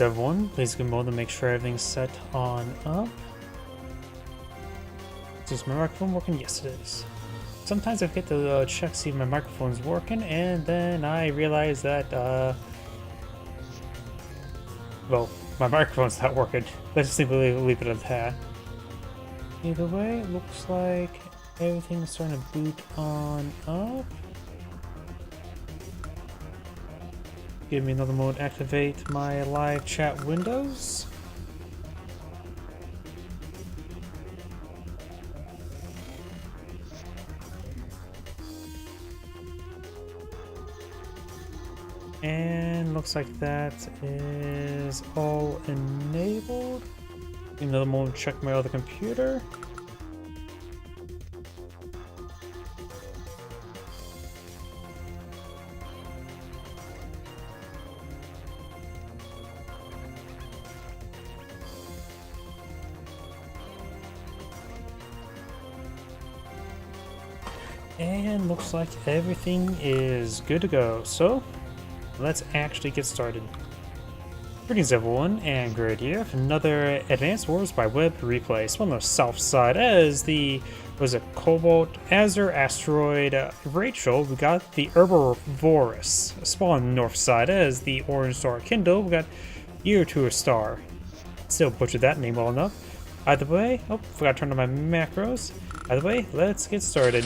Everyone, please give mode to make sure everything's set on up. Is my microphone working? Yes, it is. Sometimes I forget to check see if my microphone's working, and then I realize that, well, my microphone's not working. Let's just simply leave it at that. Either way, it looks like everything's starting to boot on up. Give me another mode, activate my live chat windows. And looks like that is all enabled. Give me another mode, check my other computer. And looks like everything is good to go. So let's actually get started. Greetings everyone, and Grid here for another Advanced Wars by Web replay. So on the south side, as the Cobalt Azure Asteroid Rachel, we got the Herbivorous. Spawn on the north side, as the Orange Star Kindle, we got Year to a Star. Still butchered that name well enough. Either way, oh, forgot to turn on my macros. Either way, let's get started.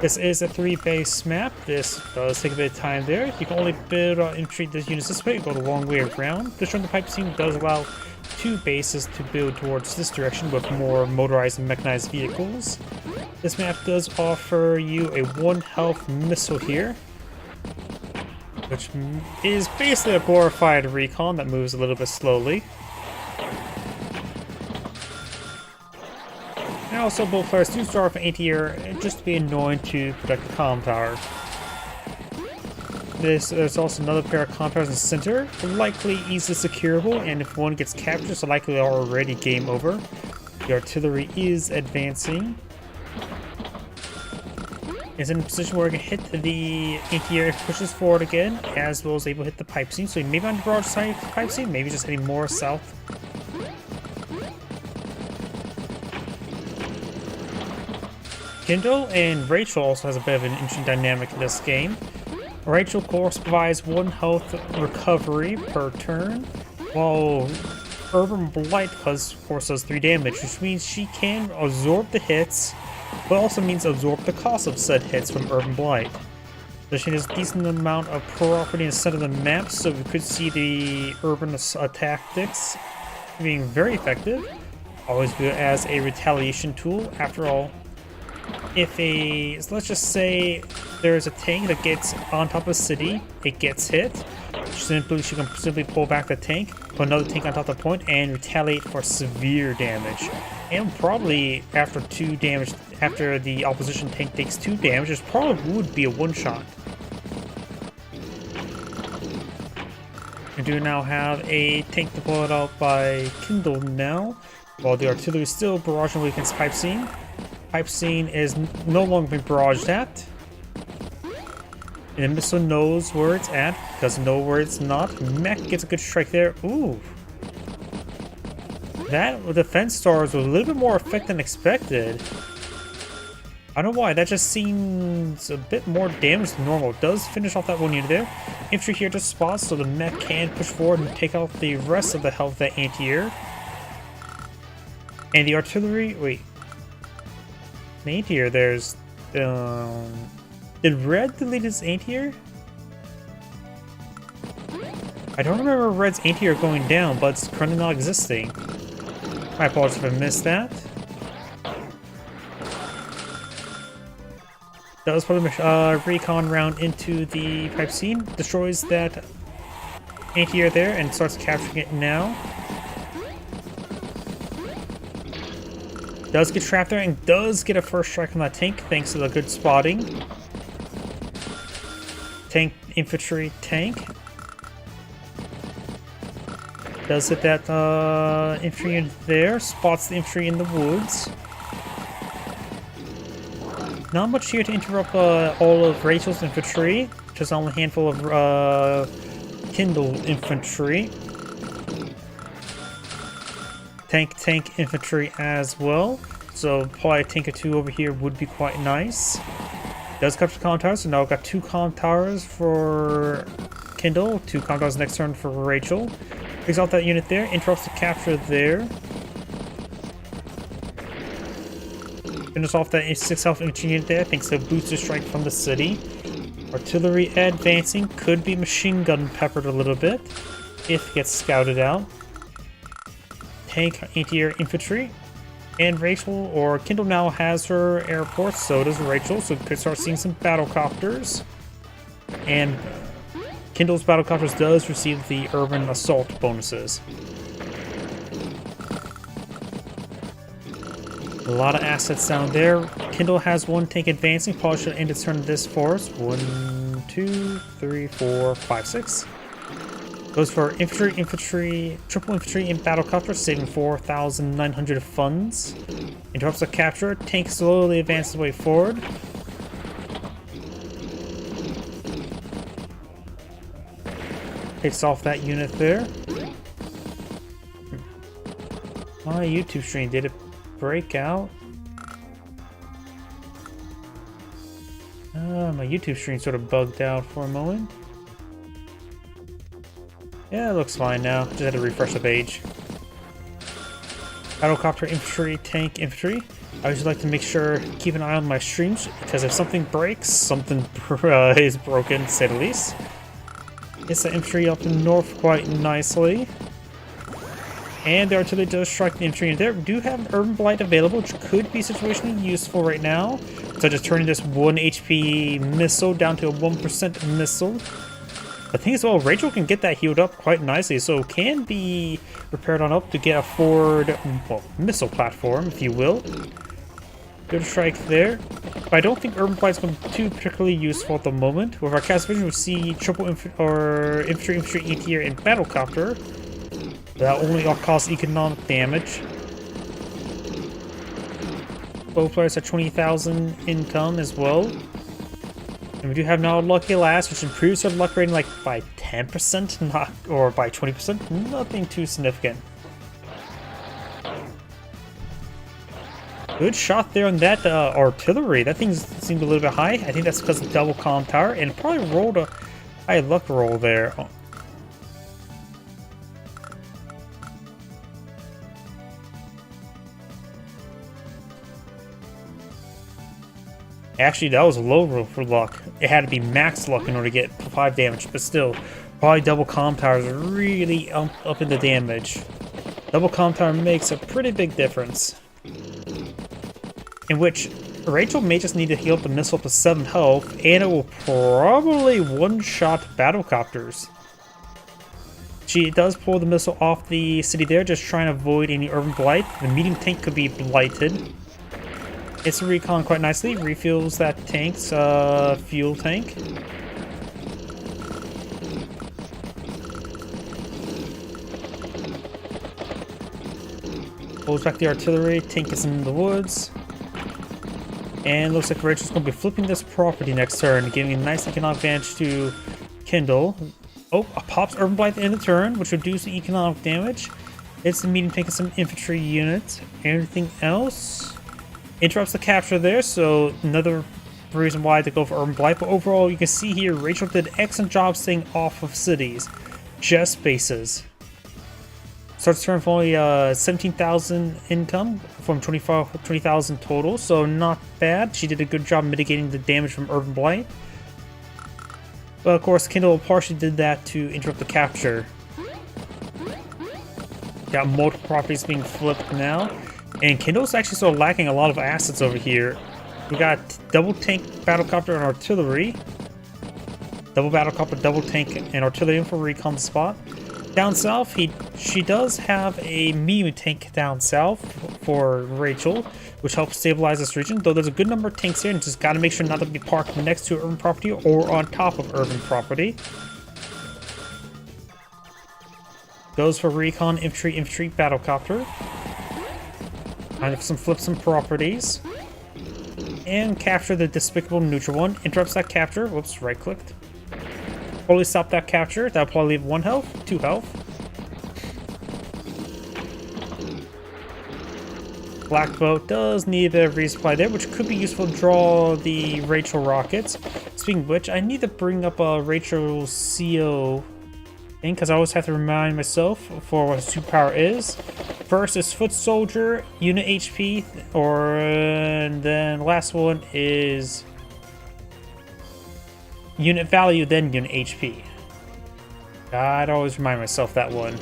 This is a 3-base map. This does take a bit of time there. You can only build infantry units this way. You go the long way around. Destroying the pipe seam does allow 2 bases to build towards this direction with more motorized and mechanized vehicles. This map does offer you a 1 health missile here, which is basically a glorified recon that moves a little bit slowly. And also, both players do start off an anti-air just to be annoying to protect the comm tower. There's also another pair of comm towers in the center, likely easily securable, and if one gets captured, it's likely already game over. The artillery is advancing. It's in a position where it can hit the anti-air if it pushes forward again, as well as able to hit the pipe seam. So maybe on the broad side of the pipe seam, maybe just heading more south. Kindle and Rachel also has a bit of an interesting dynamic in this game. Rachel, of course, provides 1 health recovery per turn, while Urban Blight, of course, does 3 damage, which means she can absorb the hits, but also means absorb the cost of said hits from Urban Blight. So she has a decent amount of property in the center of the map, so we could see the Urban tactics being very effective. Always viewed as a retaliation tool, after all. So let's just say there's a tank that gets on top of a city, it gets hit, she can simply pull back the tank, put another tank on top of the point, and retaliate for severe damage. And probably after the opposition tank takes 2 damage, it probably would be a one-shot. We do now have a tank deployed out by Kindle now, while the artillery is still barraging against Pipe Scene. Pipe Scene is no longer being barraged at. And the missile knows where it's at, doesn't know where it's not. Mech gets a good strike there. Ooh. That defense stars was a little bit more effective than expected. I don't know why, that just seems a bit more damage than normal. It does finish off that one unit there. Infantry here just spots, so the mech can push forward and take out the rest of the health of that anti-air. And the artillery, wait. The anti-air, there's, did Red delete his anti-air? I don't remember Red's anti-air going down, but it's currently not existing. My apologies if I missed that. Does put a recon round into the pipe scene, destroys that anti-air there, and starts capturing it now. Does get trapped there and does get a first strike on that tank thanks to the good spotting. Tank, infantry, tank. Does hit that infantry unit there, spots the infantry in the woods. Not much here to interrupt all of Rachel's infantry, just only a handful of Kindle infantry. tank infantry as well. So probably a tank or two over here would be quite nice. Does capture comm towers, so now I've got 2 comm towers for Kindle, 2 comm towers next turn for Rachel. Takes off that unit there, interrupts the capture there. Finish off that 6 health infantry unit there, thanks to a booster strike from the city. Artillery advancing, could be machine gun peppered a little bit if it gets scouted out. Tank anti-air infantry. And Rachel, or Kindle now has her airport, so does Rachel, so we could start seeing some battlecopters. And Kindle's battlecopters does receive the urban assault bonuses. A lot of assets down there. Kindle has 1 tank advancing, probably should end its turn this force. 1, 2, 3, 4, 5, 6. Goes for infantry, triple infantry, and battlecopter, saving 4,900 funds. Interrupts the capture. Tank slowly advances way forward. Takes off that unit there. My YouTube stream, did it break out? My YouTube stream sort of bugged out for a moment. Yeah, it looks fine now. Just had to refresh the page. Battlecopter infantry, tank infantry. I usually like to make sure, keep an eye on my streams, because if something breaks, something is broken, to say the least. Gets the infantry up in north quite nicely. And the artillery does strike the infantry in there. We do have an Urban Blight available, which could be situationally useful right now. So just turning this 1 HP missile down to a 1% missile. The thing is, well, Rachel can get that healed up quite nicely, so can be repaired on up to get a forward, well, missile platform, if you will. Good strike there. But I don't think Urban Blight is going to be too particularly useful at the moment. With our cast vision, we see triple infantry, ETR, and battlecopter. That only cause economic damage. Both players have 20,000 income as well. And we do have now Lucky Last, which improves our luck rating like by 10%, not or by 20%. Nothing too significant. Good shot there on that artillery. That thing seemed a little bit high. I think that's because of double comm tower, and probably rolled a high luck roll there. Oh. Actually, that was a low roll for luck. It had to be max luck in order to get 5 damage, but still, probably double comm towers are really up in the damage. Double comm tower makes a pretty big difference. In which Rachel may just need to heal up the missile to 7 health, and it will probably one-shot battlecopters. She does pull the missile off the city there, just trying to avoid any urban blight. The medium tank could be blighted. It's a recon quite nicely, refuels that tank's fuel tank. Pulls back the artillery, tank is in the woods. And looks like Rachel's going to be flipping this property next turn, giving a nice economic advantage to Kindle. Oh, pops Urban Blight in the turn, which reduces the economic damage. It's the medium tank and some infantry units. Anything else? Interrupts the capture there, so another reason why to go for Urban Blight. But overall, you can see here, Rachel did an excellent job staying off of cities. Just bases. Starts turn with only 17,000 income from 20,000 total, so not bad. She did a good job mitigating the damage from Urban Blight. But of course, Kindle partially did that to interrupt the capture. Got multiple properties being flipped now. And Kindle's actually sort of lacking a lot of assets over here. We got double tank, battlecopter, and artillery. Double battlecopter, double tank, and artillery for recon spot. Down south, she does have a medium tank down south for Rachel, which helps stabilize this region. Though there's a good number of tanks here, and just got to make sure not to be parked next to urban property or on top of urban property. Goes for recon, infantry, battlecopter. Kind of flip some properties. And capture the despicable neutral one. Interrupts that capture. Whoops, right clicked. Totally stop that capture. That'll probably leave 1 health, 2 health. Black boat does need a bit of resupply there, which could be useful to draw the Rachel rockets. Speaking of which, I need to bring up a Rachel CO thing, because I always have to remind myself for what superpower is. First is Foot Soldier, unit HP, and then last one is unit value, then unit HP. I'd always remind myself that one.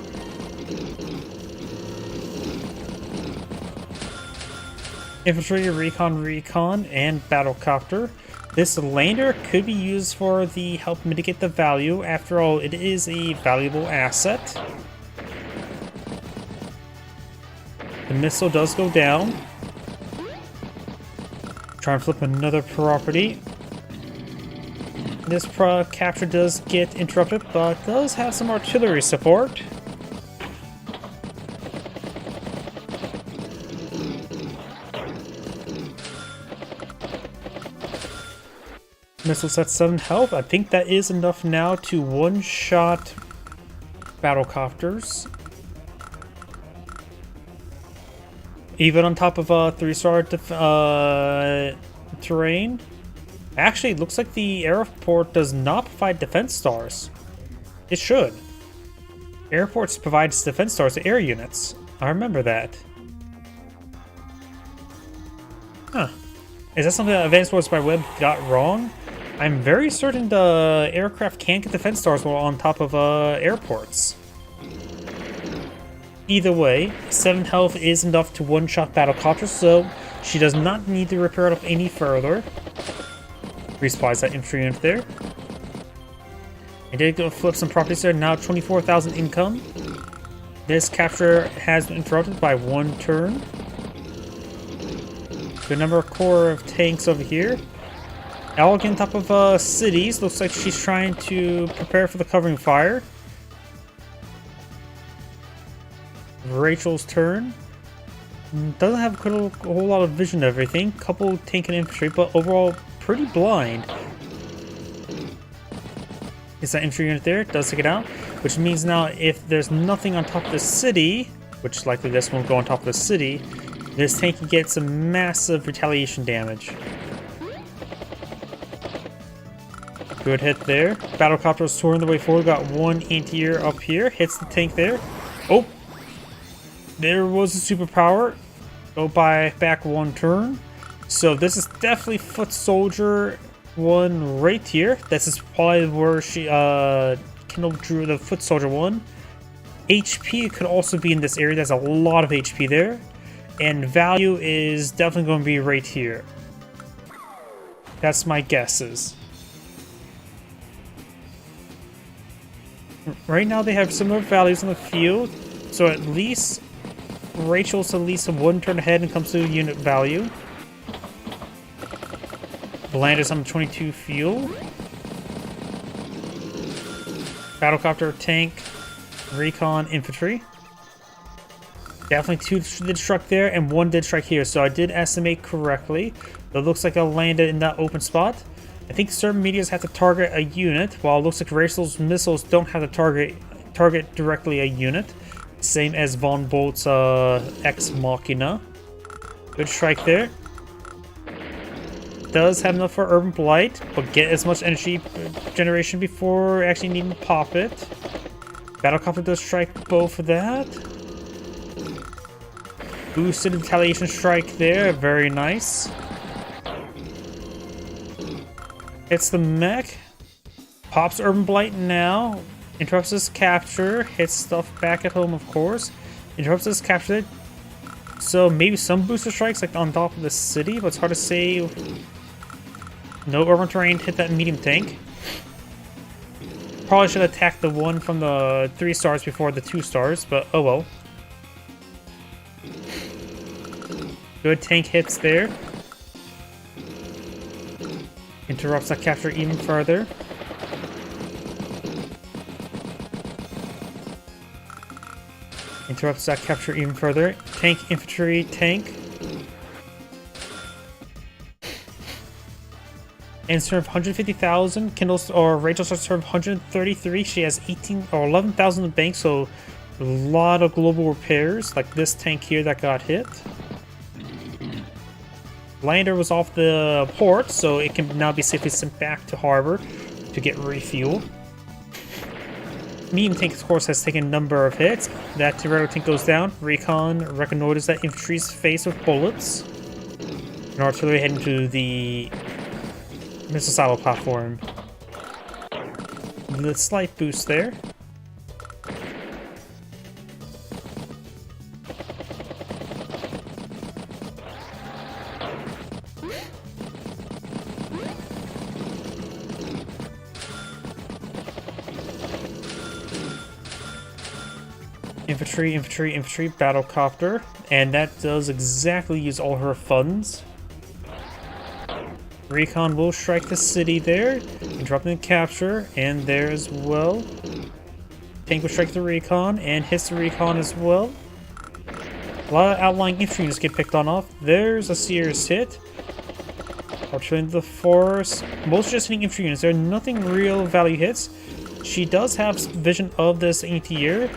Infantry, recon, and battlecopter. This lander could be used for the help mitigate the value. After all, it is a valuable asset. The missile does go down. Try and flip another property. This capture does get interrupted, but does have some artillery support. Missiles at 7 health. I think that is enough now to one-shot battlecopters. Even on top of a 3-star terrain. Actually, it looks like the airport does not provide defense stars. It should. Airports provides defense stars to air units. I remember that. Huh. Is that something that Advanced Wars by Web got wrong? I'm very certain the aircraft can't get defense stars while on top of airports. Either way, 7 health is enough to one-shot battlecopters, so she does not need to repair it up any further. Resupplies that infantry unit there. I did go flip some properties there, now 24,000 income. This capture has been interrupted by 1 turn. Good number of core of tanks over here. Alec on top of cities. Looks like she's trying to prepare for the covering fire. Rachel's turn. Doesn't have a whole lot of vision of everything. Couple tank and infantry, but overall pretty blind. Is that infantry unit there? Does take it out. Which means now if there's nothing on top of the city, which likely this won't go on top of the city, this tank can get some massive retaliation damage. Good hit there. Battlecopter's touring the way forward. Got 1 anti-air up here. Hits the tank there. Oh! There was a superpower. Go back 1 turn. So this is definitely Foot Soldier 1 right here. This is probably where she Kendall drew the Foot Soldier 1. HP could also be in this area. There's a lot of HP there. And value is definitely going to be right here. That's my guesses. Right now they have similar values on the field, so at least Rachel's at least 1 turn ahead when it comes to unit value. Bland is on 22 fuel. Battlecopter, tank, recon, infantry. Definitely 2 did strike there and 1 did strike here, so I did estimate correctly. It looks like I landed in that open spot. I think certain medias have to target a unit, while it looks like Rachel's missiles don't have to target directly a unit. Same as Von Bolt's Ex Machina. Good strike there. Does have enough for Urban Blight, but get as much energy generation before actually needing to pop it. Battlecopter does strike both of that. Boosted retaliation strike there, very nice. Hits the mech. Pops Urban Blight now. Interrupts his capture. Hits stuff back at home, of course. Interrupts his capture. So maybe some booster strikes like on top of the city, but it's hard to say. No urban terrain hit that medium tank. Probably should attack the one from the 3 stars before the 2 stars, but oh well. Good tank hits there. Interrupts that capture even further. Interrupts that capture even further. Tank, infantry, tank. And serve 150,000. Kindle's or Rachel starts to serve 133. She has 18 or 11,000 in the bank, so a lot of global repairs, like this tank here that got hit. Lander was off the port, so it can now be safely sent back to harbor to get refueled. Medium tank, of course, has taken a number of hits. That Tyrrell tank goes down. Recon reconnoiters that infantry's face with bullets. And artillery heading to the missile silo platform. The slight boost there. Infantry, battlecopter, and that does exactly use all her funds. Recon will strike the city there, and drop in the capture, and there as well. Tank will strike the recon, and hits the recon as well. A lot of outlying infantry units get picked on off. There's a serious hit. Artillery into the forest. Most just hitting infantry units. There are nothing real value hits. She does have vision of this anti-air.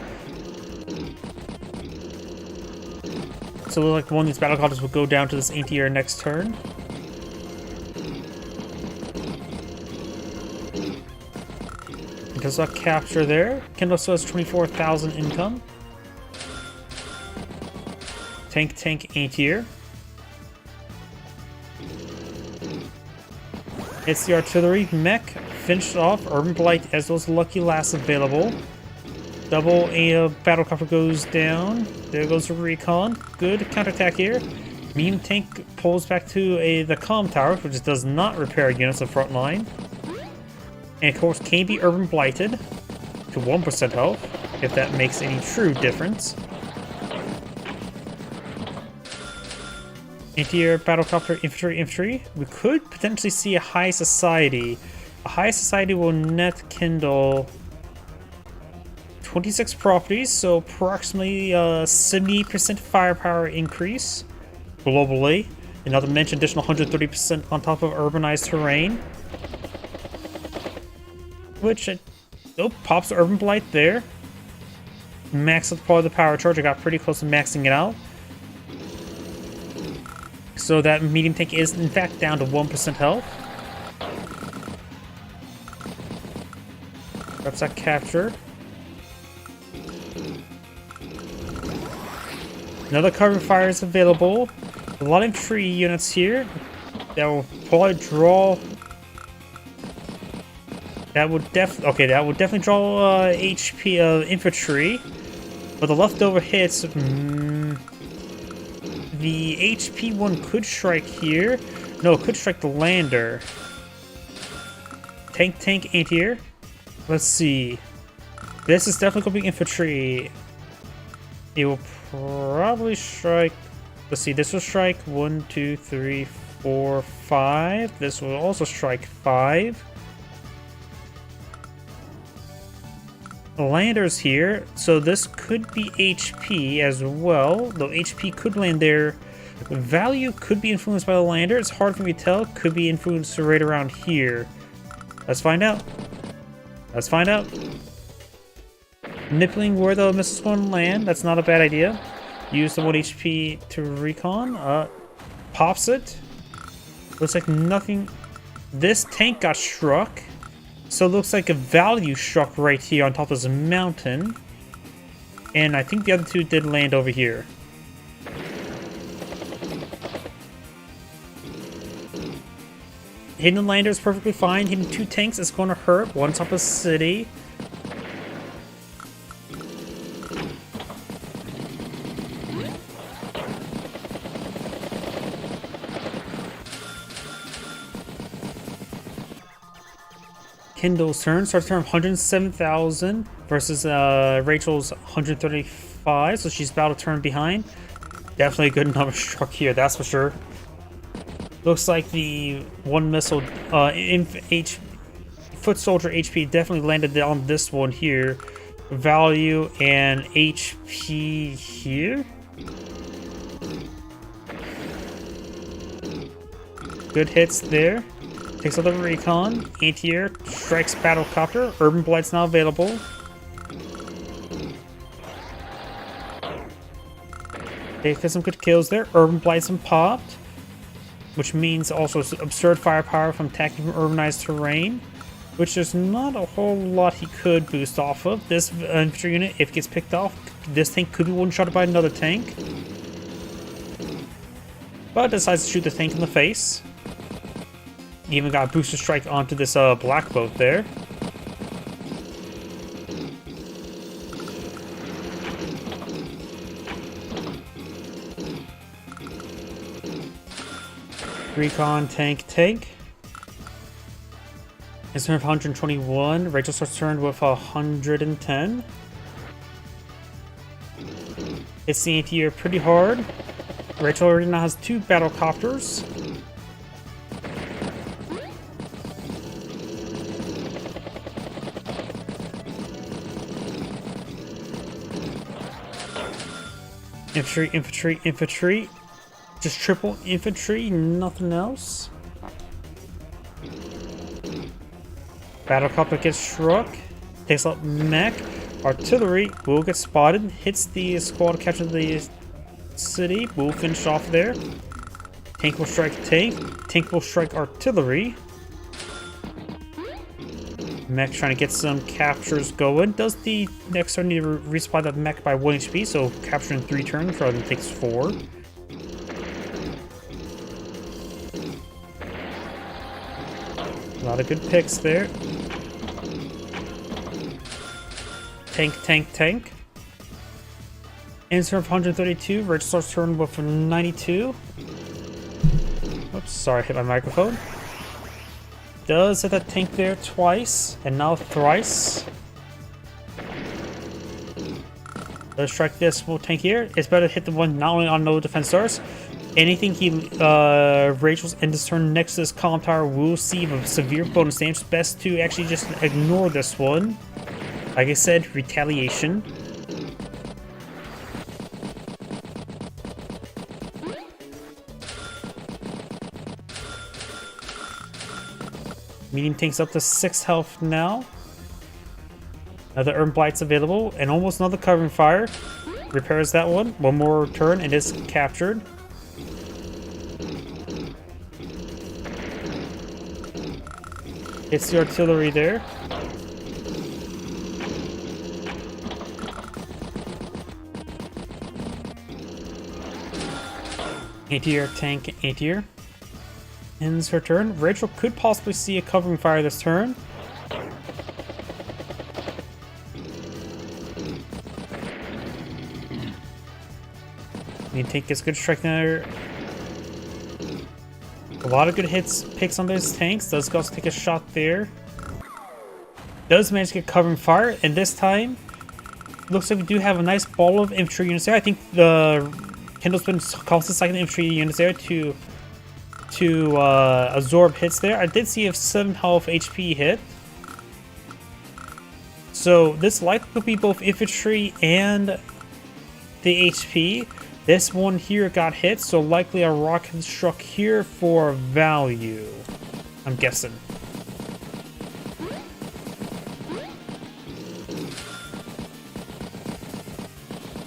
So like one of these battlecopters will go down to this anti-air next turn. Because a capture there. Kendall still has 24,000 income. Tank, anti-air. It's the artillery. Mech finished off. Urban Blight as those lucky lasts available. Double a battlecopter goes down. There goes the recon. Good counterattack here. Medium tank pulls back to the comm tower, which does not repair units on the front line. And of course can be urban blighted to 1% health, if that makes any true difference. Anti-air, battlecopter, infantry. We could potentially see a high society. A high society will net Kindle 26 properties, so approximately 70% firepower increase globally. And not to mention additional 130% on top of urbanized terrain. Which, pops the Urban Blight there. Max out part of the power charge. I got pretty close to maxing it out. So that medium tank is in fact down to 1% health. That's that capture. Another cover fire is available. A lot of infantry units here that will probably draw. That would definitely draw HP of infantry. But the leftover hits, the HP one could strike here. No, it could strike the lander. Tank, anti-air. Let's see. This is definitely going to be infantry. It will probably strike. Let's see, this will strike 1, 2, 3, 4, 5. This will also strike 5. The lander's here, so this could be HP as well. Though HP could land there. Value could be influenced by the lander. It's hard for me to tell. Could be influenced right around here. Let's find out. Manipulating where the missile's going to land. That's not a bad idea. Use the 1 HP to recon. Pops it. Looks like nothing. This tank got struck. So it looks like a value struck right here on top of this mountain. And I think the other two did land over here. Hitting the lander is perfectly fine. Hitting 2 tanks is going to hurt. One top of the city. Kindle's turn. Starts turn 107,000 versus Rachel's 135. So she's about a turn behind. Definitely a good number struck here, that's for sure. Looks like the one missile foot soldier HP definitely landed on this one here. Value and HP here. Good hits there. Takes out the recon. Anti-air strikes battlecopter. Urban Blight's now available. They get some good kills there. Urban Blight's been popped. which means also absurd firepower from attacking from urbanized terrain, which there's not a whole lot he could boost off of. This infantry unit, if it gets picked off, this tank could be one-shotted by another tank. But decides to shoot the tank in the face. Even got a booster strike onto this black boat there. Recon tank. His turn of 121. Rachel starts turn with 110. It's the anti-air pretty hard. Rachel already now has 2 battle copters. Infantry. Just triple infantry, nothing else. Battlecopter gets struck. Takes out mech. Artillery will get spotted. Hits the squad capture the city. Will finish off there. Tank will strike tank. Tank will strike artillery. Mech trying to get some captures going. Does the next turn need to resupply the mech by 1 HP? So capturing 3 turns rather than takes 4. A lot of good picks there. Tank. Ends turn of 132. Rich starts turn with 92. Oops, sorry, I hit my microphone. Does hit that tank there twice, and now thrice. Does strike this full tank here. It's better to hit the one not only on no defense stars. Anything he Rachel's end this turn next to this column tower will receive a severe bonus damage. It's best to actually just ignore this one. Like I said, retaliation. Medium tank's up to 6 health now. Another Urban Blight's available, and almost another covering fire. Repairs that one. One more turn, and it's captured. Hits the artillery there. Anti-air tank, anti-air. Ends her turn. Rachel could possibly see a covering fire this turn. The tank gets good strike there. A lot of good picks on those tanks. Does also take a shot there. Does manage to get covering fire, and this time looks like we do have a nice ball of infantry units there. I think the Kendall's been calls the second infantry units there to absorb hits there. I did see a 7 health HP hit. So this likely could be both infantry and the HP. This one here got hit, so likely a rocket struck here for value, I'm guessing.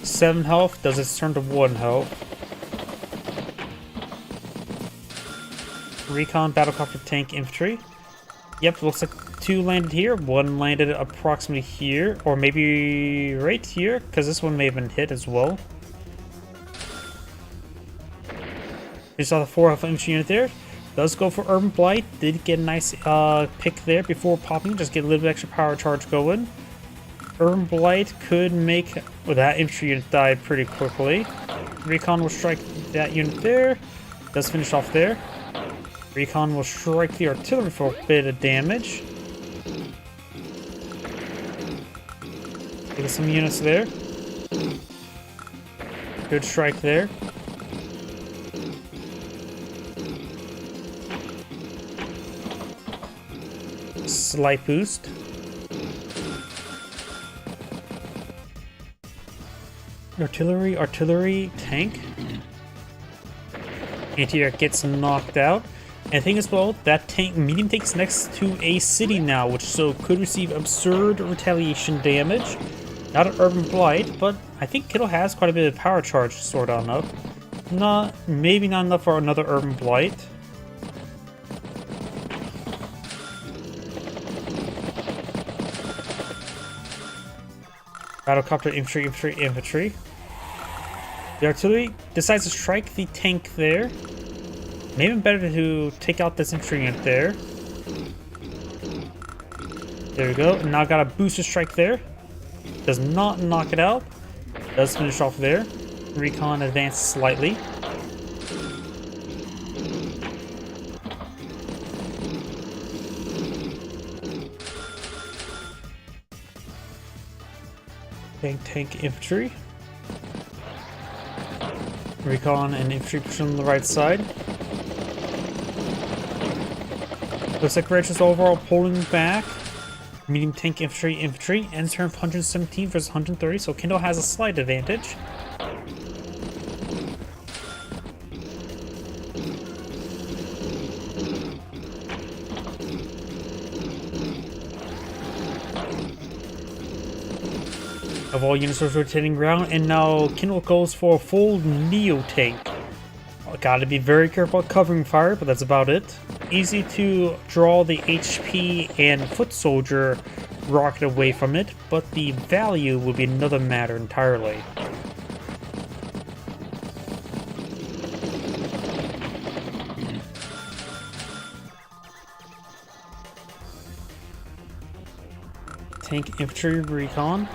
Seven health, does it turn to 1 health? Recon, battlecopter, tank, infantry. Yep, looks like 2 landed here. 1 landed approximately here, or maybe right here, because this one may have been hit as well. We saw the 4 health infantry unit there. Does go for Urban Blight. Did get a nice pick there before popping. Just get a little bit extra power charge going. Urban Blight could make that infantry unit die pretty quickly. Recon will strike that unit there. Does finish off there. Recon will strike the artillery for a bit of damage. Get some units there. Good strike there. Slight boost. Artillery, tank. Anti-air gets knocked out. And the thing is, well, that tank, medium tank's next to a city now, which so could receive absurd retaliation damage. Not an Urban Blight, but I think Kittle has quite a bit of power charge stored on up. Maybe not enough for another Urban Blight. Battlecopter, infantry, infantry, infantry. The artillery decides to strike the tank there. Maybe better to take out this infantry unit there. There we go. Now got a booster strike there. Does not knock it out. Does finish off there. Recon advance slightly. Tank, infantry. Recon and infantry pushing on the right side. Looks like Rich is overall pulling back. Medium tank, infantry. Ends turn 117 versus 130, so Kindle has a slight advantage. Of all units are rotating around, and now Kindle goes for a full Neo tank. Gotta be very careful covering fire, but that's about it. Easy to draw the HP and foot soldier rocket away from it, but the value will be another matter entirely. Tank, infantry, recon.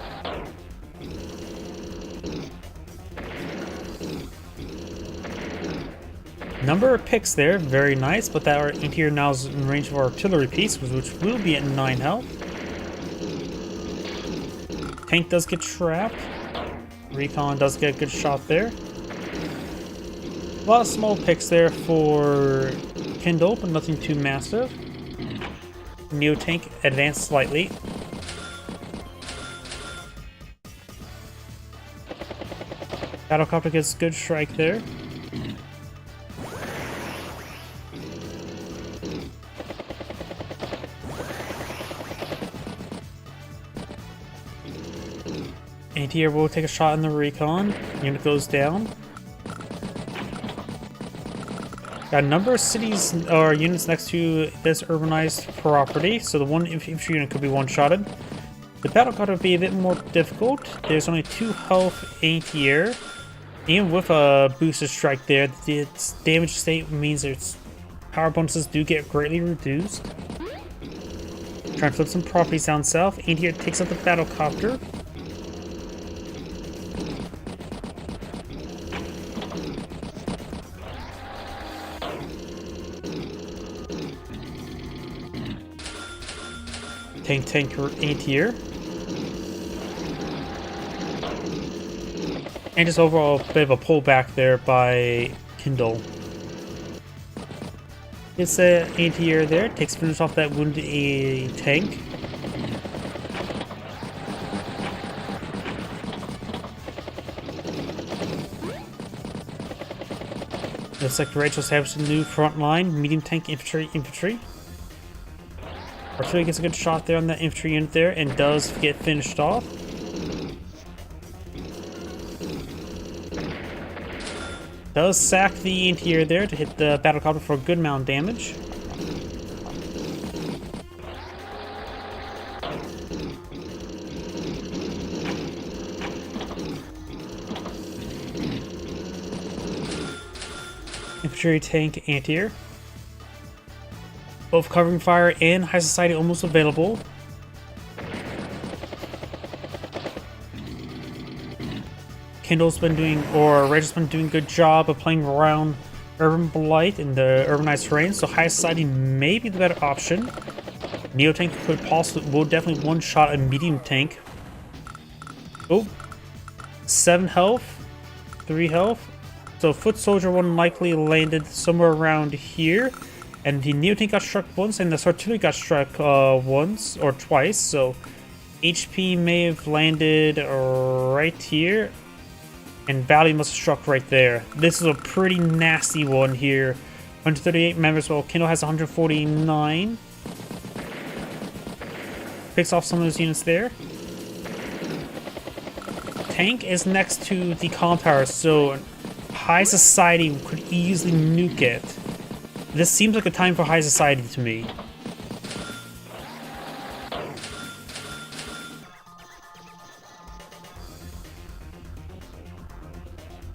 Number of picks there, very nice, but that our interior now is in range of our artillery piece, which will be at 9 health. Tank does get trapped. Recon does get a good shot there. A lot of small picks there for Kindle, but nothing too massive. Neo tank advanced slightly. Battlecopter gets a good strike there. Anti-air will take a shot in the recon. Unit goes down. Got a number of cities or units next to this urbanized property, so the one infantry unit could be one-shotted. The battle card would be a bit more difficult. There's only 2 health anti-air. Even with a boosted strike there, its damage state means its power bonuses do get greatly reduced. Trying to flip some properties down south. Anti-air takes out the battlecopter. Tank anti-air. And just overall a bit of a pullback there by Kindle. It's an anti-air there. Takes finish off that wounded tank. Looks like Rachel established a new front line. Medium tank infantry. Artillery gets a good shot there on that infantry unit there and does get finished off. Does sack the anti-air there to hit the battlecopter for a good amount of damage. Infantry tank anti-air. Both covering fire and high society almost available. Kindle's been doing, or Reggie's been doing a good job of playing around Urban Blight in the urbanized terrain, so high society may be the better option. Neo tank could possibly, will definitely one-shot a medium tank. Oh, 7 health, 3 health. So foot soldier one likely landed somewhere around here. And the Neo tank got struck once, and the artillery got struck once or twice, so HP may have landed right here, and Valley must have struck right there. This is a pretty nasty one here. 138 members, well, Kindle has 149. Picks off some of those units there. Tank is next to the comm tower, so high society could easily nuke it. This seems like a time for high society to me.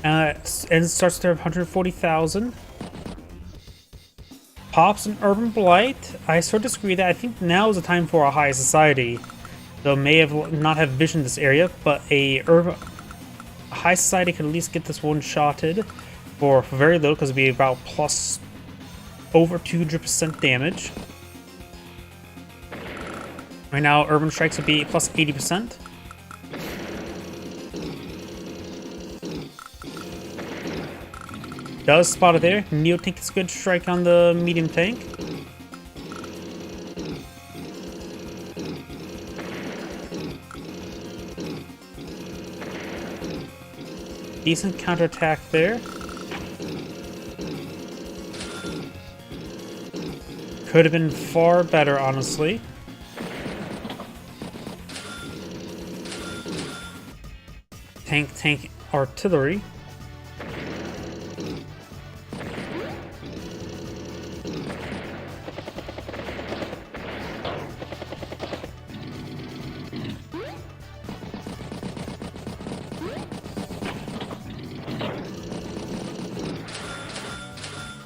And starts there 140,000. Pops an Urban Blight. I sort of disagree that I think now is the time for a high society. Though may have not have visioned this area, but a high society could at least get this one-shotted for very little, because it'd be about plus over 200% damage. Right now, Urban Strikes would be plus 80%. Does spot it there. Neo Tank is good strike on the medium tank. Decent counterattack there. Could have been far better, honestly. Tank artillery.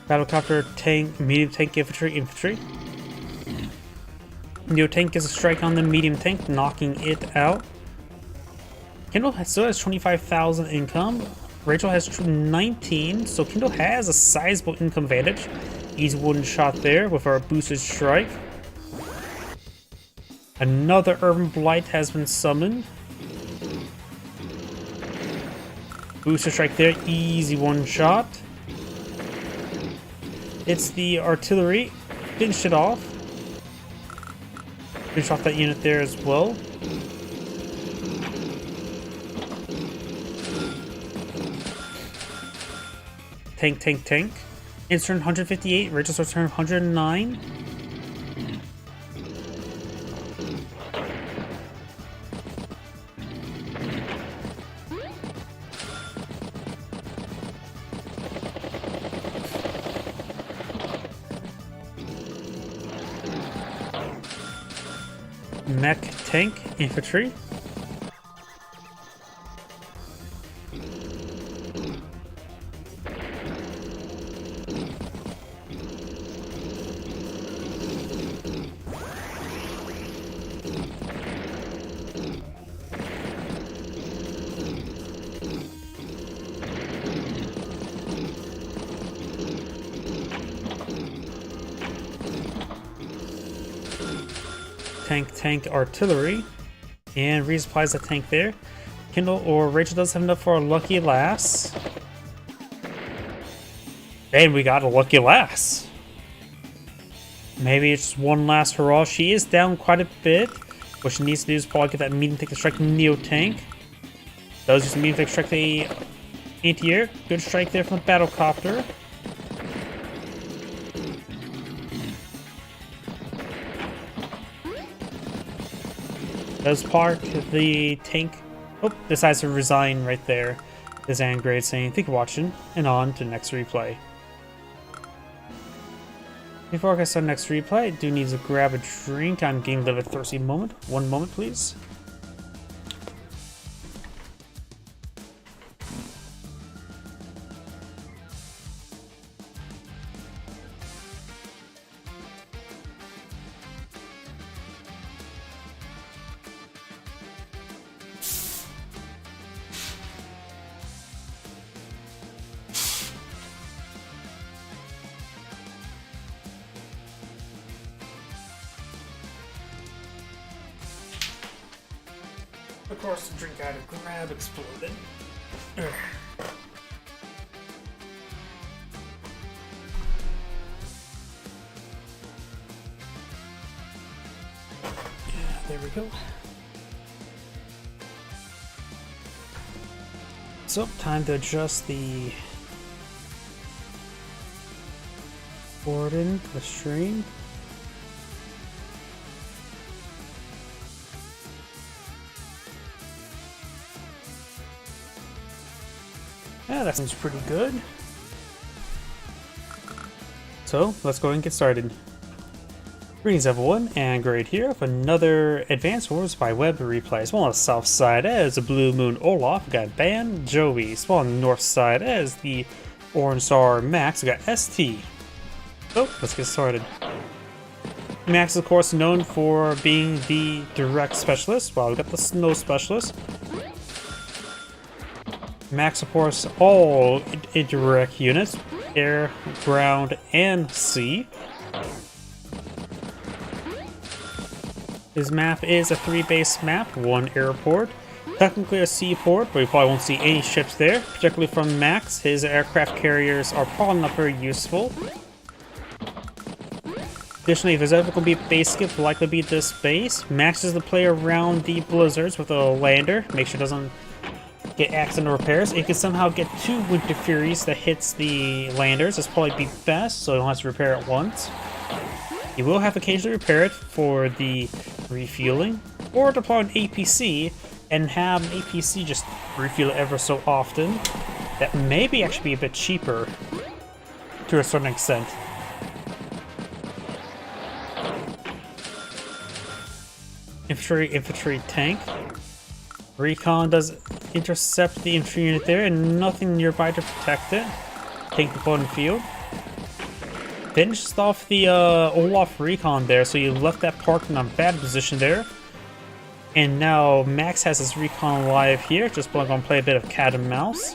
Battlecopter, tank, medium tank, infantry. Neo tank gets a strike on the medium tank, knocking it out. Kindle still has 25,000 income. Rachel has 19, so Kindle has a sizable income advantage. Easy one shot there with our boosted strike. Another Urban Blight has been summoned. Booster strike there, easy one shot. It's the artillery. Finished it off. Finish off that unit there as well. Tank. Instant 158. Rachel's turn 109. Mech tank infantry. Tank artillery, and resupplies the tank there. Kindle or Rachel does have enough for a lucky lass, and we got a lucky lass. Maybe it's one last hurrah. She is down quite a bit. What she needs to do is probably get that medium tank to strike Neo tank. Does use the medium tank to strike the anti-air. Good strike there from the battlecopter. Does park the tank. Oh, decides to resign right there. Is Angrade saying, "Thank you for watching," and on to the next replay. Before I get started next replay, I do need to grab a drink. I'm getting a little bit thirsty moment. One moment, please. Of course, the drink I had to grab exploded. Ugh. Yeah, there we go. So, time to adjust the Gordon, the stream. Yeah, that sounds pretty good. So, let's go ahead and get started. Greetings everyone, and Great here with another Advanced Wars by Web replay. As well on the south side as the Blue Moon Olaf, we got Ban Joey. As well on the north side as the Orange Star Max, we got ST. So, let's get started. Max is of course known for being the direct specialist, while we got the snow specialist. Max supports all indirect units, air, ground, and sea. His map is a 3-base map, 1 airport, technically a seaport, but you probably won't see any ships there, particularly from Max. His aircraft carriers are probably not very useful. Additionally, if there's ever going to be a base skip, it'll likely be this base. Max is the player around the blizzards with a lander, make sure it doesn't get accident repairs. It can somehow get 2 Winter Furies that hits the landers. That's probably be best, so you don't have to repair it once. You will have to occasionally repair it for the refueling, or deploy an APC and have an APC just refuel it ever so often. That maybe actually be a bit cheaper to a certain extent. Infantry tank. Recon does intercept the infantry unit there and nothing nearby to protect it. Tank deployed in the field. Finished off the Olaf recon there, so you left that parked in a bad position there. And now Max has his recon live here, just going to play a bit of cat and mouse.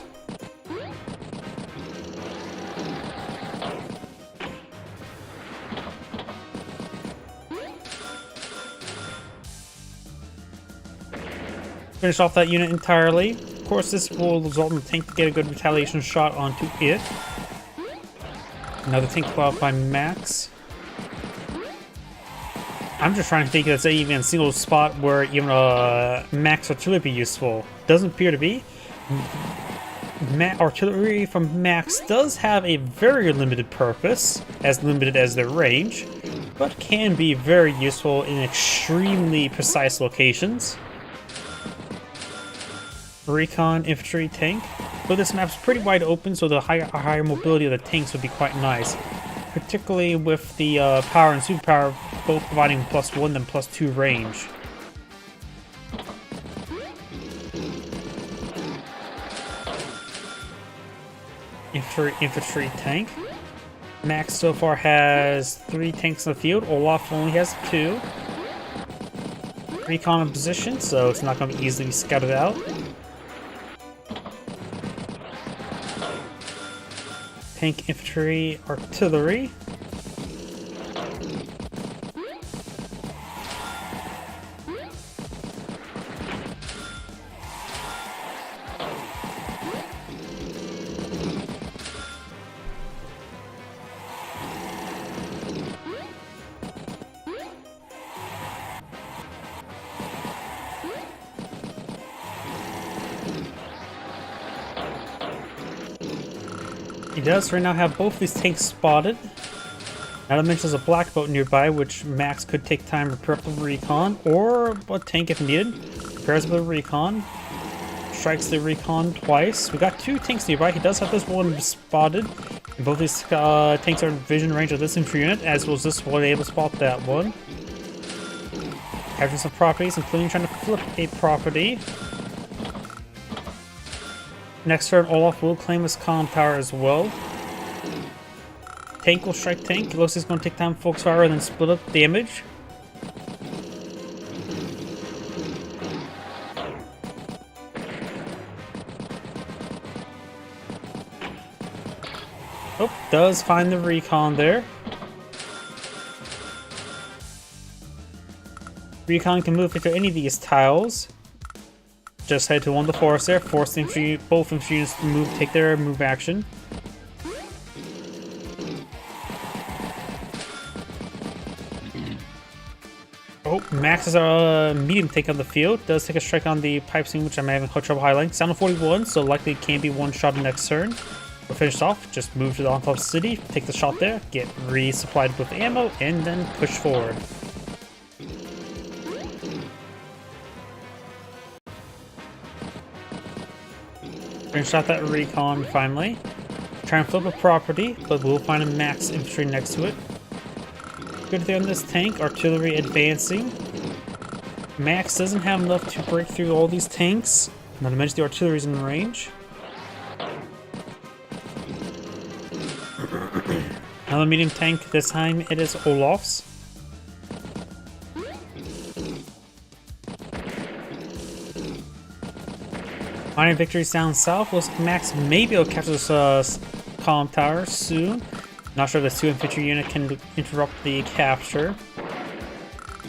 Finish off that unit entirely. Of course, this will result in the tank to get a good retaliation shot onto it. Another tank deployed by Max. I'm just trying to think if there's even a single spot where even Max artillery be useful. Doesn't appear to be. Artillery from Max does have a very limited purpose, as limited as their range, but can be very useful in extremely precise locations. Recon infantry tank. But this map's pretty wide open, so the higher mobility of the tanks would be quite nice. Particularly with the power and superpower both providing +1 and +2 range. Infantry tank. Max so far has 3 tanks in the field. Olaf only has 2. Recon in position, so it's not going to be easily scouted out. Tank, infantry, artillery. He does right now have both these tanks spotted. Not to mention there's a black boat nearby, which Max could take time to repair up the recon, or a tank if needed. Repairs the recon. Strikes the recon twice. We got 2 tanks nearby. He does have this one spotted. And both these tanks are in vision range of this infantry unit, as was this one able to spot that one. Capturing some properties, including trying to flip a property. Next turn, Olaf will claim his comm tower as well. Tank will strike tank. It looks like he's going to take time focus fire and then split up damage. Oh, does find the recon there. Recon can move into any of these tiles. Just head to one of the forests there, force the both infantry units to move, take their move action. Oh, Max is a medium tank on the field. Does take a strike on the pipe scene, which I'm having trouble highlighting. Sound of 41, so likely can be one shot next turn. We're finished off, just move to the on top city, take the shot there, get resupplied with ammo, and then push forward. Finish out that recon finally. Try and flip a property, but we'll find a max infantry next to it. good there on this tank. Artillery advancing. Max doesn't have enough to break through all these tanks. Not to mention the artillery's in range. Another medium tank, this time it is Olaf's. Finding victories down south. Looks like Max may be able to capture this column tower soon. Not sure if the 2 infantry unit can interrupt the capture.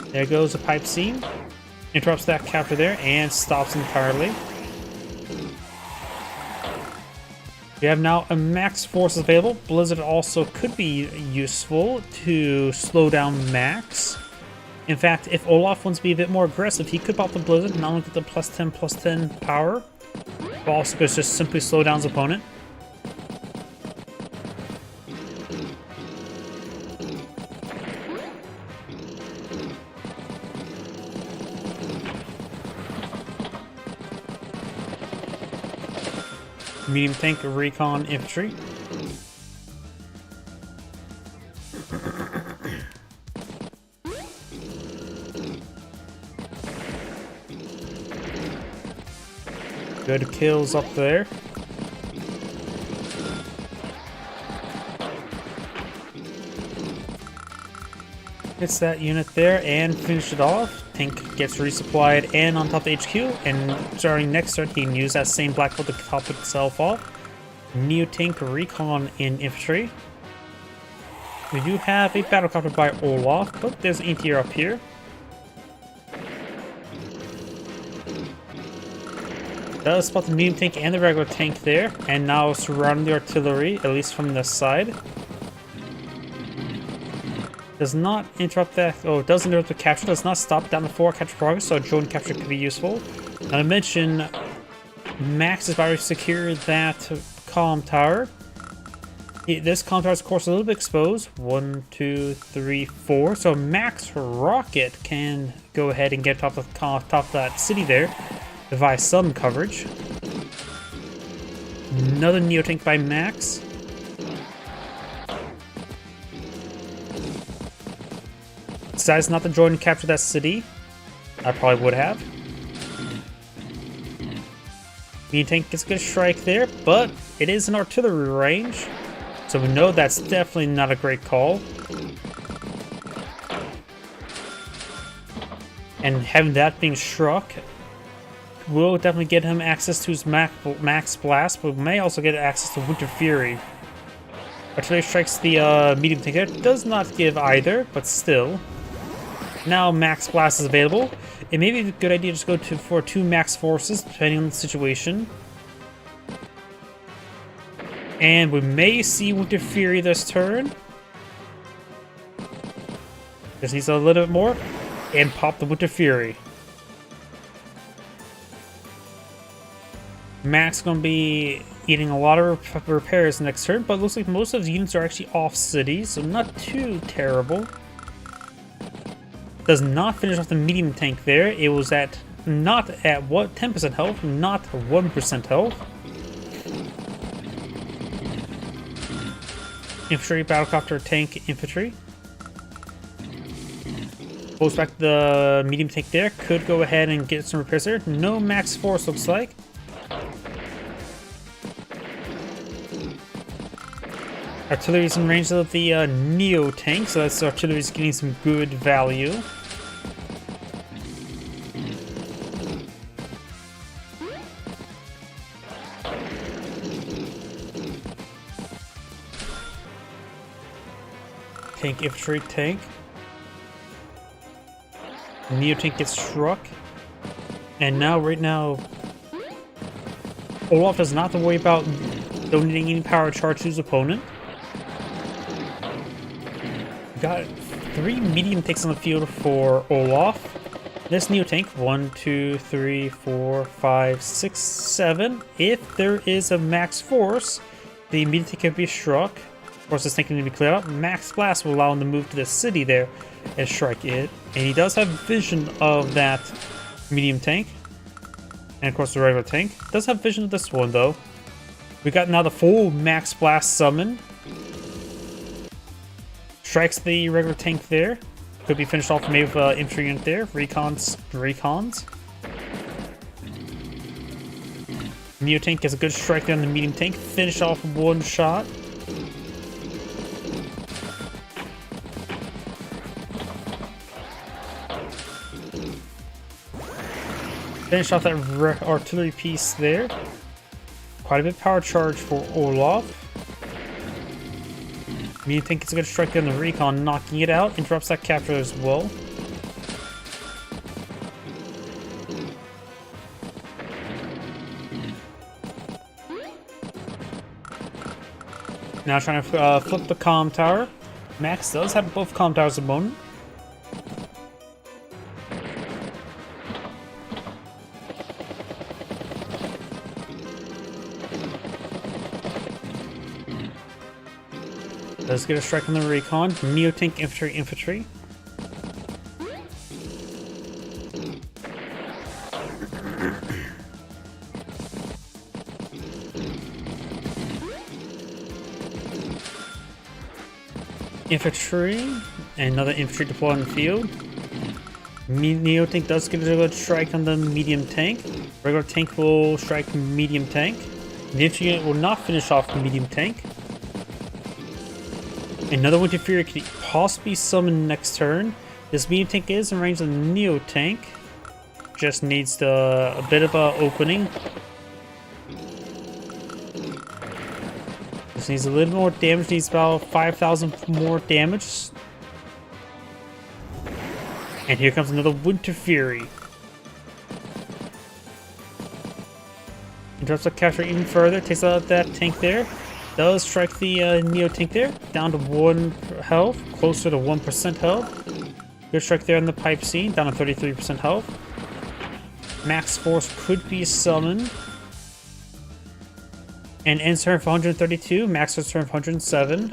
There goes the pipe seam. Interrupts that capture there and stops entirely. We have now a max force available. Blizzard also could be useful to slow down Max. In fact, if Olaf wants to be a bit more aggressive, he could pop the Blizzard, not only get the +10/+10 power, but also could just simply slow down his opponent. Medium tank recon infantry. Good kills up there. Hits that unit there and finish it off. Tank gets resupplied and on top of HQ, and starting next turn he can use that same black hole to top itself off. Neo tank recon in infantry. We do have a battlecopter by Olaf, but there's an anti-air up here. Does spot the medium tank and the regular tank there, and now surrounding the artillery, at least from this side. Does not interrupt that, oh, it does interrupt the capture, does not stop down the 4 capture progress, so drone capture could be useful. And I mentioned Max is about to secure that column tower. This column tower is, of course, a little bit exposed. 1, 2, 3, 4. So Max Rocket can go ahead and get top of that city there via some coverage. Another Neo tank by Max. Decides not to join and capture that city. I probably would have. Medium tank gets a good strike there, but it is an artillery range, so we know that's definitely not a great call. And having that being struck will definitely get him access to his max blast, but may also get access to Winter Fury. Artillery strikes the medium tank there. Does not give either, but still. Now max blast is available. It may be a good idea to just go for 2 max forces, depending on the situation. And we may see Winter Fury this turn. Just needs a little bit more. And pop the Winter Fury. Max going to be eating a lot of repairs next turn, but it looks like most of his units are actually off city, so not too terrible. Does not finish off the medium tank there. It was at not at what 10% health, not 1% health. Infantry, battlecopter, tank, infantry. Goes back to the medium tank there. Could go ahead and get some repairs there. No max force looks like. Artillery is in range of the Neo tank, so that's artillery is getting some good value. Tank, infantry, tank. Neo tank gets struck. And now, right now, Olaf does not have to worry about donating any power charge to his opponent. Got 3 medium tanks on the field for Olaf. This Neo tank, 1, 2, 3, 4, 5, 6, 7. If there is a max force, the medium tank can be struck. Of course, this tank can be cleared out. Max blast will allow him to move to the city there and strike it. And he does have vision of that medium tank. And of course, the regular tank. Does have vision of this one, though. We got now the full max blast summon. strikes the regular tank there. Could be finished off maybe with infantry unit there. Recons. Neo tank gets a good strike there on the medium tank. Finish off one shot. Finish off that artillery piece there. Quite a bit of power charge for Olaf. Medium tank gets a good strike there on the recon, knocking it out. Interrupts that capture as well. Now trying to flip the comm tower. Max does have both comm towers at the moment. Does get a strike on the recon. Neo tank infantry. Infantry, and another infantry deployed on the field. Neo tank does get a good strike on the medium tank. Regular tank will strike medium tank. The infantry unit will not finish off the medium tank. Another Winter Fury could possibly summon next turn. This medium tank is in range of the Neo tank. Just needs a bit of a opening. Just needs a little more damage. Needs about 5,000 more damage. And here comes another Winter Fury. Interrupts the capture even further. Takes out that tank there. Does strike the Neo tank there. Down to 1 health. Closer to 1% health. Good strike there in the pipe scene. Down to 33% health. Max Force could be summoned. And ends turn for 132. Max turn for 107.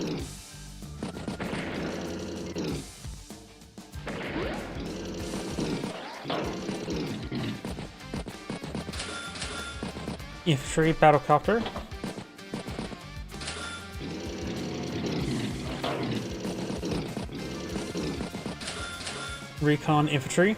Infantry battlecopter. Recon infantry.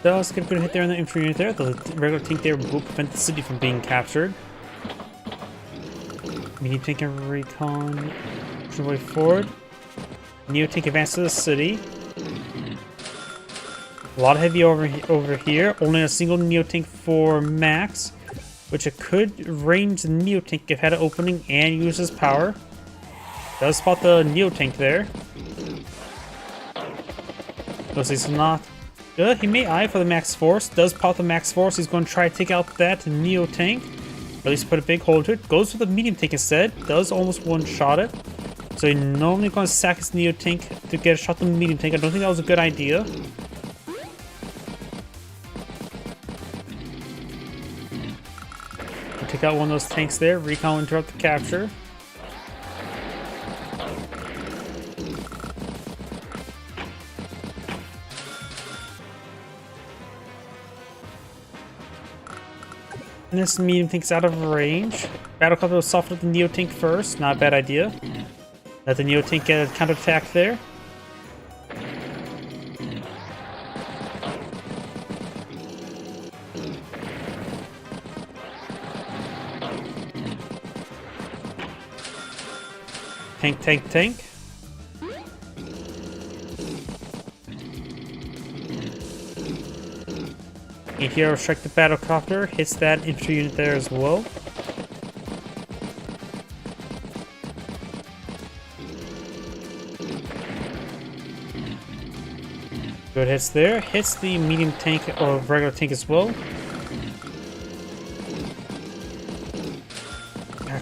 Does get a good hit there on the infantry unit there. The regular tank there will prevent the city from being captured. Medium tank and recon push their way forward. Neo tank advances to the city. A lot of heavy over here. Only a single Neo tank for Max, which it could range the Neo tank if it had an opening and uses power. Does spot the Neo tank there. Looks like it's not good. He may eye for the Max Force. Does pop the Max Force. He's going to try to take out that Neo tank. Or at least put a big hole to it. Goes for the medium tank instead. Does almost one-shot it. So he's normally going to sack his Neo tank to get a shot on the medium tank. I don't think that was a good idea. Take out one of those tanks there. Recon will interrupt the capture. And this medium tank's out of range. Battlecopter will soften the Neo tank first. Not a bad idea. Let the Neo tank get a counterattack there. Tank. And here will strike the battlecopter, hits that infantry unit there as well. Good hits there, hits the medium tank or regular tank as well.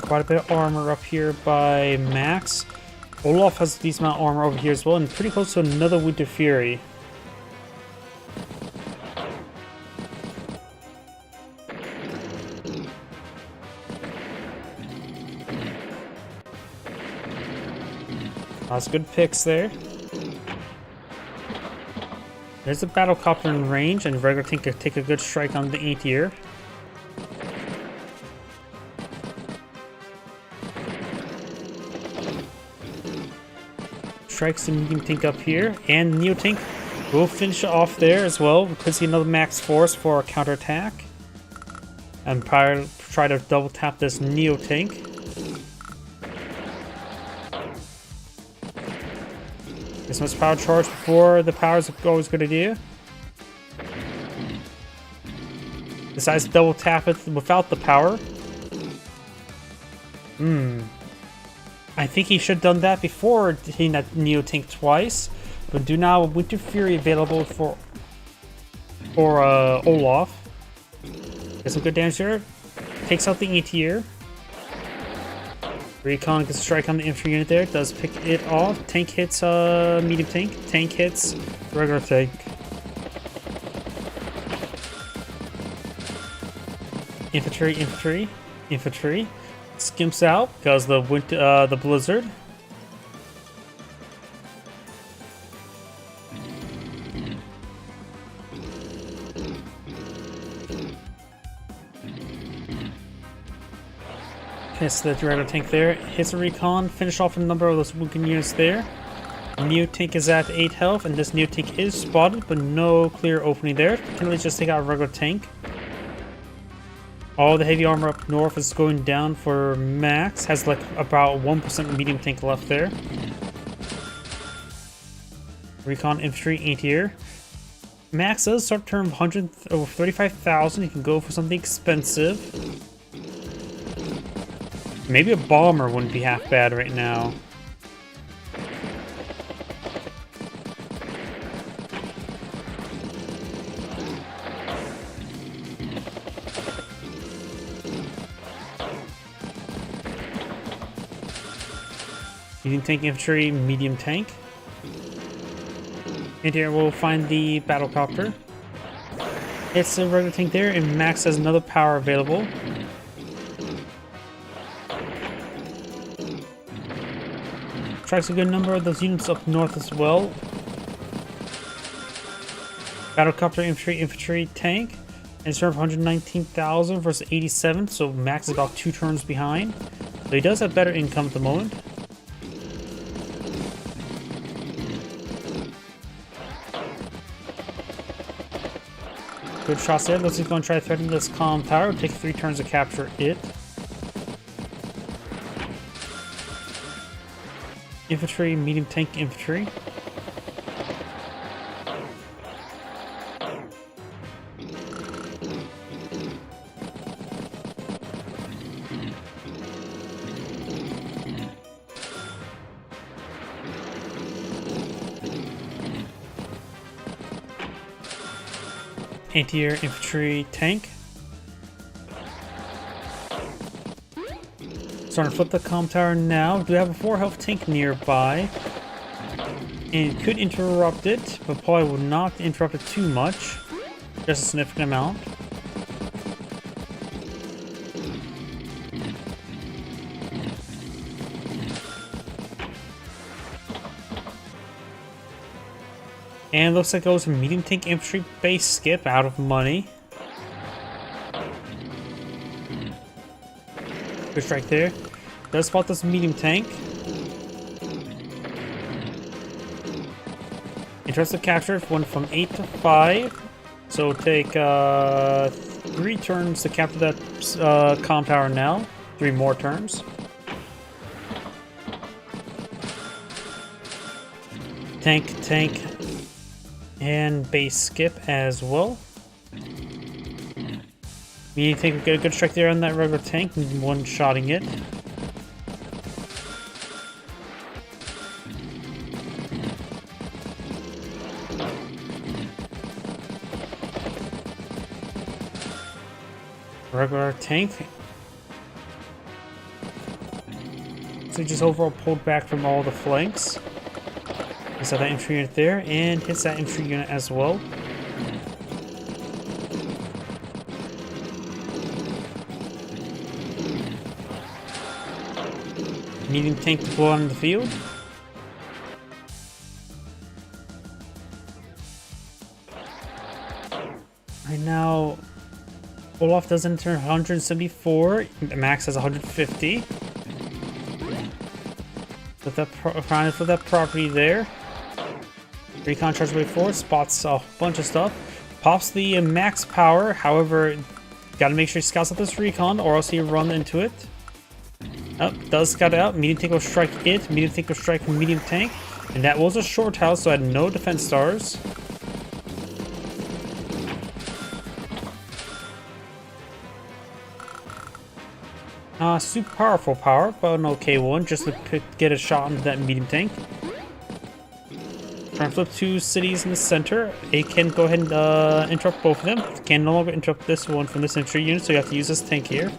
Quite a bit of armor up here by Max. Olaf has a decent amount of armor over here as well, and pretty close to another Winter Fury. Lots of good picks there. There's a battle copter in range, and regular tank could take a good strike on the anti-air. Strikes the medium tank up here, and Neo tank will finish off there as well. We could see another max force for a counterattack. And try to double tap this Neo tank. This much power charge before the power is always a good idea. Decides to double tap it without the power. I think he should have done that before hitting that Neo tank twice. But do now Winter Fury available for Olaf. Get some good damage there. Takes out the anti-air. Recon gets a strike on the infantry unit there. Does pick it off. Tank hits medium tank. Tank hits regular tank. Infantry. Skimps out because the blizzard. Hits the regular tank there. Hits a recon. Finish off a number of those weakened units there. Neo tank is at 8 health, and this Neo tank is spotted, but no clear opening there. Can we just take out a regular tank? All the heavy armor up north is going down for Max. Has like about 1% medium tank left there. Recon infantry anti-air. Max does start turn 35,000. You can go for something expensive. Maybe a bomber wouldn't be half bad right now. Medium tank infantry, medium tank. And here we'll find the battlecopter. It's a regular tank there, and Max has another power available. Strikes a good number of those units up north as well. Battlecopter, infantry, tank. And serve 119,000 versus 87, so Max is about 2 turns behind. So he does have better income at the moment. Good shots there. Looks like he's going to try to threaten this comm tower. It'll take 3 turns to capture it. Infantry, medium tank infantry. Anti-air infantry tank. Starting to flip the comm tower now. Do have a 4 health tank nearby. And it could interrupt it, but probably will not interrupt it too much. Just a significant amount. And looks like it was a medium tank infantry base skip out of money. Good strike there. Does spot this medium tank. Interesting capture. Went from 8 to 5. So it'll take 3 turns to capture that comm tower now. 3 more turns. Tank, and base skip as well. Medium tank will get a good strike there on that regular tank, one-shotting it. Regular tank. So just overall pulled back from all the flanks. Hits that infantry unit there, and hits that infantry unit as well. Medium tank deployed on the field. Right now, Olaf does enter 174. Max has 150. Put that for that property there. Recon charge way forward, spots a bunch of stuff. Pops the max power, however, gotta make sure he scouts out this recon or else he'll run into it. Does scout it out. Medium tank will strike it. Medium tank will strike medium tank. And that was a short house, so I had no defense stars. Super powerful power, but an okay one, just to get a shot into that medium tank. Trying to flip 2 cities in the center. It can go ahead and interrupt both of them. It can no longer interrupt this one from this infantry unit, so you have to use this tank here.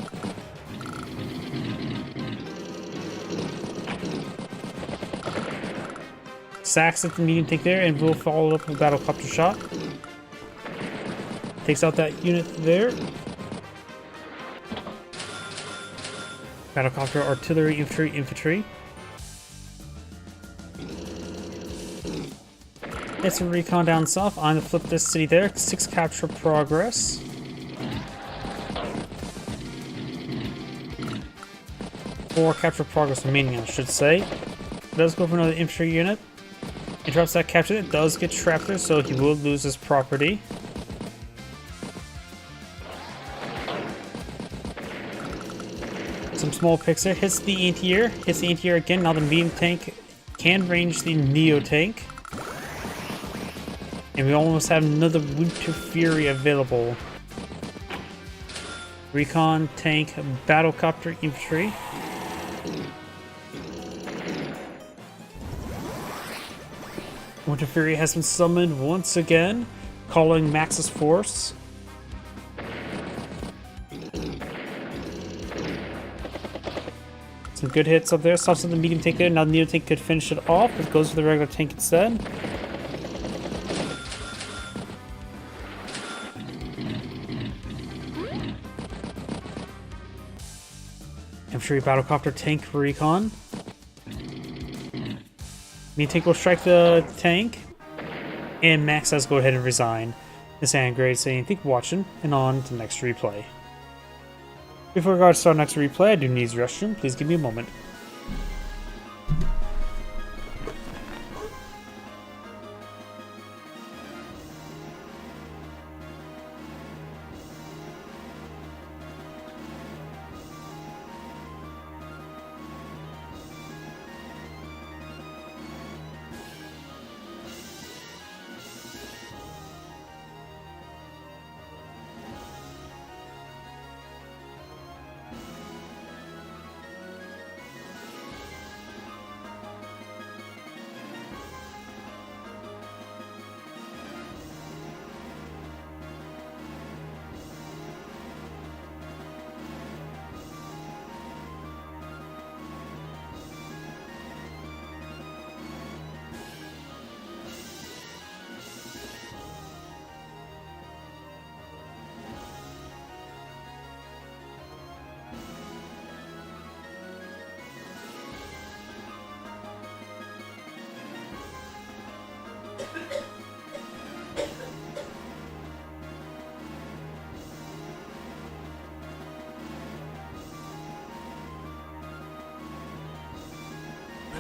Sacks at the medium tank there, and will follow up with a battlecopter shot. Takes out that unit there. Battlecopter, artillery, infantry. Get some recon down south. I'm gonna flip this city there. 6 capture progress. Four capture progress remaining, I should say. Does go for another infantry unit. Interrupts that capture. It does get trapped there, so he will lose his property. Some small picks there. Hits the anti-air. Hits the anti-air again. Now the medium tank can range the Neo tank. And we almost have another Winter Fury available. Recon, tank, battlecopter, infantry. Winter Fury has been summoned once again, calling Max's force. Some good hits up there. Stops at the medium tank there. Now the medium tank could finish it off, but goes for the regular tank instead. Infantry, battlecopter, tank, recon. Medium tank will strike the tank, and Max has to go ahead and resign. This hand grade saying, "Thank you for watching," and on to the next replay. Before we go to start next replay, I do need the restroom. Please give me a moment.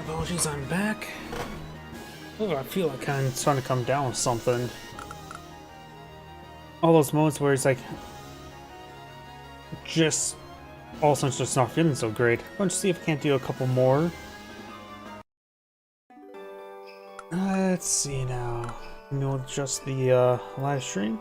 Apologies, I'm back. Oh, I feel like kind of starting to come down with something. All those moments where it's like, just all of a sudden just not feeling so great. Let's see if I can't do a couple more. Let's see now. We'll adjust the live stream.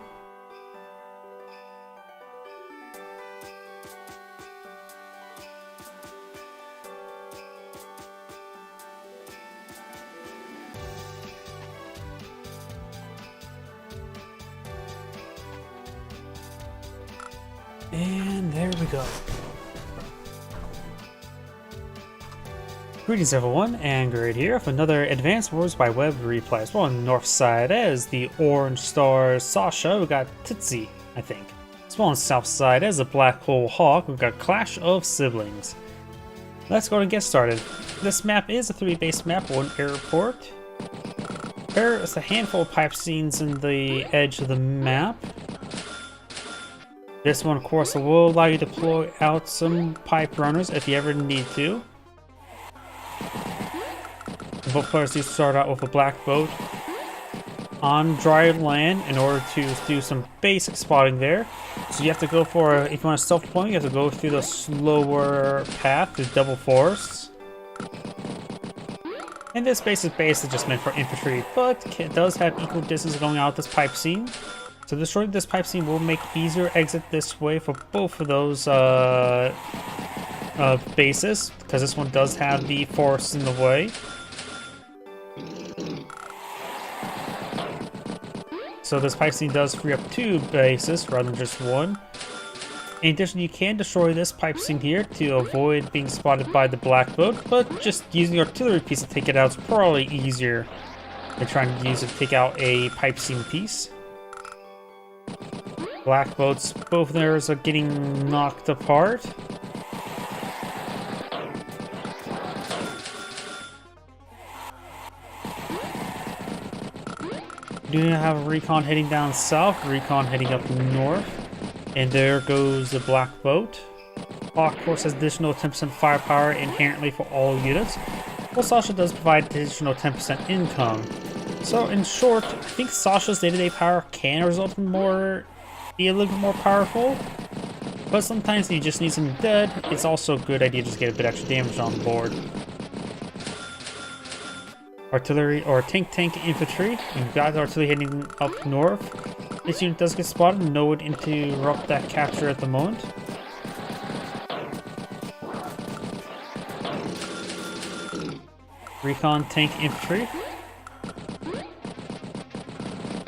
And there we go. Greetings everyone, and Grid here with another Advanced Wars by Web replay. As well on the north side as the Orange Star Sasha, we got Tootsie, I think. As well on the south side as the Black Hole Hawk, we've got Clash of Siblings. Let's go and get started. This map is a 3-base map on airport. There is a handful of pipe scenes in the edge of the map. This one, of course, will allow you to deploy out some pipe runners if you ever need to. Both players do start out with a black boat on dry land in order to do some basic spotting there. So you have to go for, if you want to self-deploy, you have to go through the slower path through double forests. And this base is just meant for infantry, but it does have equal distance going out this pipe scene. So destroying this pipe scene will make easier exit this way for both of those bases, because this one does have the forests in the way. So this pipe scene does free up 2 bases rather than just 1. In addition, you can destroy this pipe scene here to avoid being spotted by the black boat, but just using the artillery piece to take it out is probably easier than trying to use it to take out a pipe scene piece. Black boats, both of theirs are getting knocked apart. Do not have a recon heading down south, recon heading up north. And there goes the black boat. Hawk, of course, has additional 10% firepower inherently for all units, while Sasha does provide additional 10% income. So, in short, I think Sasha's day-to-day power can result in be a little bit more powerful, but sometimes you just need something dead. It's also a good idea to just get a bit extra damage on board. Artillery or tank infantry. You've got artillery heading up north. This unit does get spotted. No one to interrupt that capture at the moment. Recon tank infantry.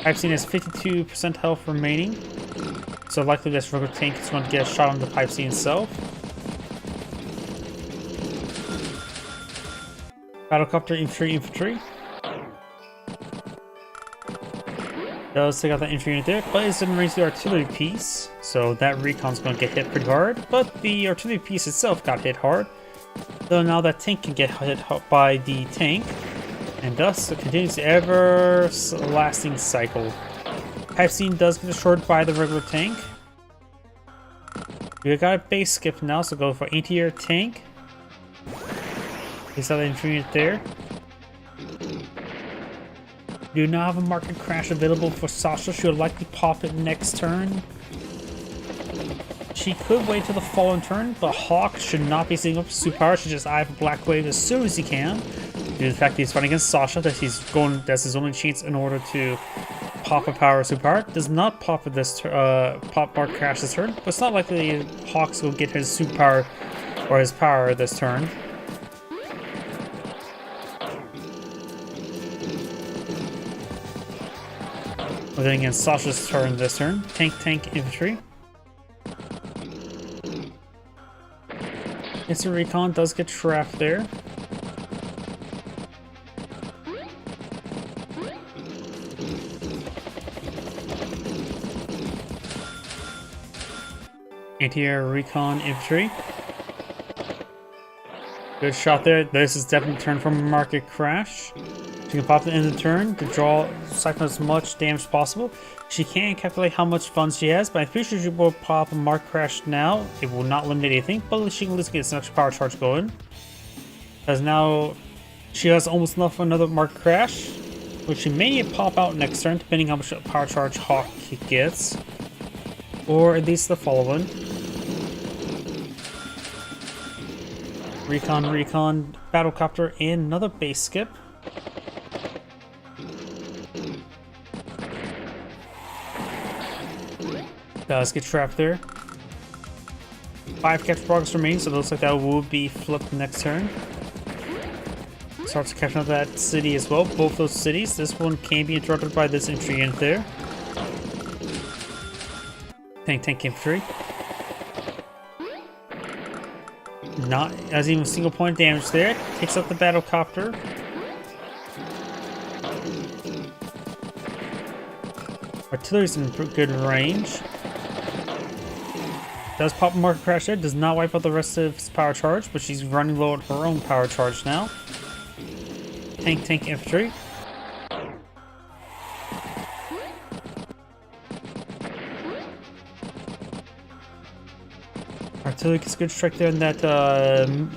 I've seen has 52% health remaining, so likely this regular tank is going to get a shot on the pipe scene itself. Battlecopter infantry. Does take out that infantry unit there, but it's in range of the artillery piece, so that recon's going to get hit pretty hard. But the artillery piece itself got hit hard, so now that tank can get hit by the tank, and thus it continues the ever-lasting cycle. Pipe scene does get destroyed by the regular tank. We got a base skip now, so go for anti-air tank. Is that the infantry unit there? Do not have a market crash available for Sasha. She would likely pop it next turn. She could wait till the following turn, but Hawk should not be seeing up superpower. Should just eye for Black Wave as soon as he can. Due to the fact that he's fighting against Sasha, that's his only chance in order to pop a power superpower. Does not pop this pop market crash this turn, but it's not likely Hawks will get his superpower or his power this turn. We're then against Sasha's turn this turn. Tank infantry. Instant recon does get trapped there. Anti-air recon infantry. Good shot there. This is definitely turn from market crash. She can pop it in the turn to siphon as much damage as possible. She can't calculate how much funds she has, but I'm pretty sure she will pop a mark crash now. It will not eliminate anything, but she can at least get some extra power charge going. Because now she has almost enough for another mark crash, which she may pop out next turn, depending how much power charge Hawk gets. Or at least the following. Recon, battlecopter, and another base skip. Does get trapped there. 5 capture progress remains, so it looks like that will be flipped next turn. Starts catching up that city as well. Both those cities. This one can be interrupted by this infantry unit there. Tank infantry. Not as even a single point of damage there. Takes out the battlecopter. Artillery's in good range. Does pop a market crash there. Does not wipe out the rest of his power charge, but she's running low on her own power charge now. Tank infantry. artillery gets a good strike there in that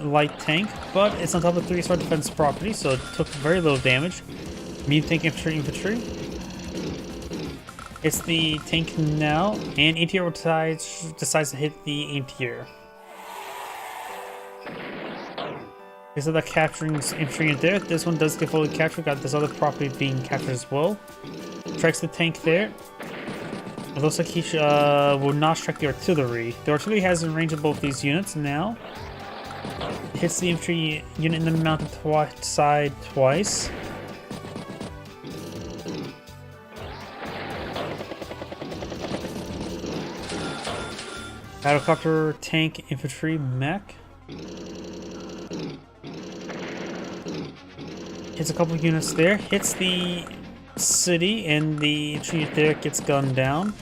light tank, but it's on top of 3-star defense property, so it took very little damage. Medium tank infantry. It's the tank now, and anti-air decides to hit the anti-air. Okay, so that capturing infantry in there. This one does get fully captured. Got this other property being captured as well. Strikes the tank there. It looks like he will not strike the artillery. The artillery has a range of both these units now. It hits the infantry unit in the mountain side twice. Battlecopter, tank, infantry, mech. Hits a couple units there. Hits the city, and the infantry there gets gunned down.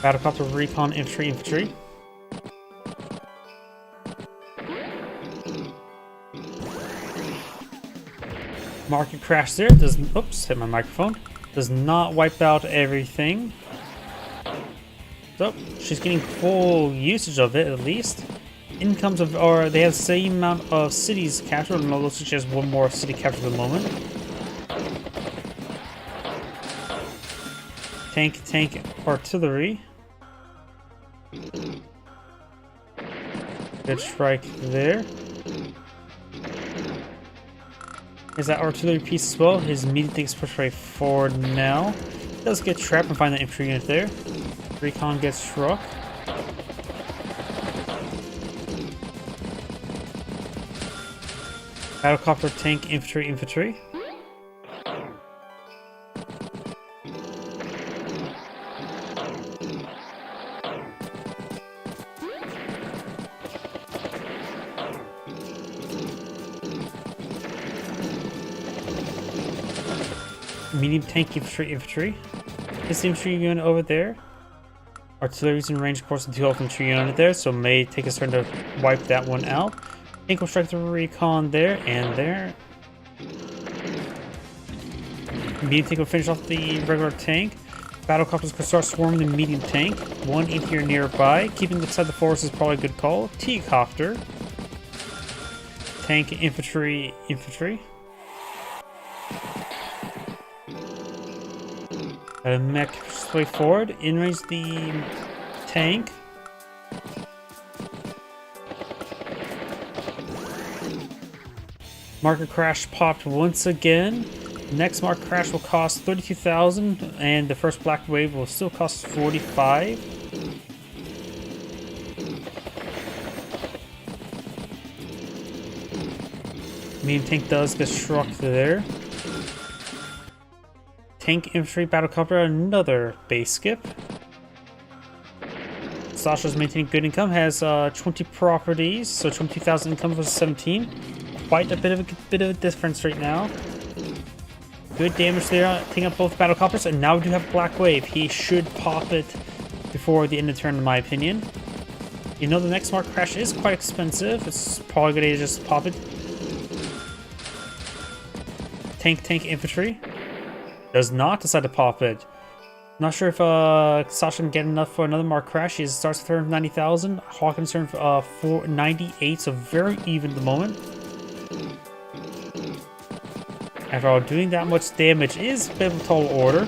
Battlecopter, recon, infantry. Market crash there. Oops, hit my microphone. Does not wipe out everything. So she's getting full usage of it at least. Incomes of, or they have the same amount of cities captured. No, looks like she has one more city captured at the moment. Tank, artillery. Good strike there. Is that artillery piece as well? His medium tank is pushed right forward now. He does get trapped and find the infantry unit there. Recon gets struck. Battlecopter, tank, infantry. Medium tank, infantry. This infantry unit over there. Artillery's in range, of course, the 2 infantry unit there, so may take a turn to wipe that one out. Tank will strike the recon there and there. Medium tank will finish off the regular tank. Battlecopters can start swarming the medium tank. One in here nearby. Keeping inside the forest is probably a good call. T-copter. Tank, infantry. Mech sway forward, in range the tank. Market crash popped once again. Next market crash will cost 32,000, and the first black wave will still cost 45. Medium tank does get struck there. Tank, infantry, battlecopter, another base skip. Sasha's maintaining good income, has 20 properties, so 22,000 income versus 17. Quite a bit of a difference right now. Good damage there, taking up both battlecopters, and now we do have Black Wave. He should pop it before the end of the turn, in my opinion. You know the next mark crash is quite expensive. It's probably going to just pop it. Tank, infantry. Does not decide to pop it. Not sure if Sasha can get enough for another mark crash. He starts the turn of 90,000. Hawkins turn 498, so very even at the moment. After all, doing that much damage is a bit of a tall order.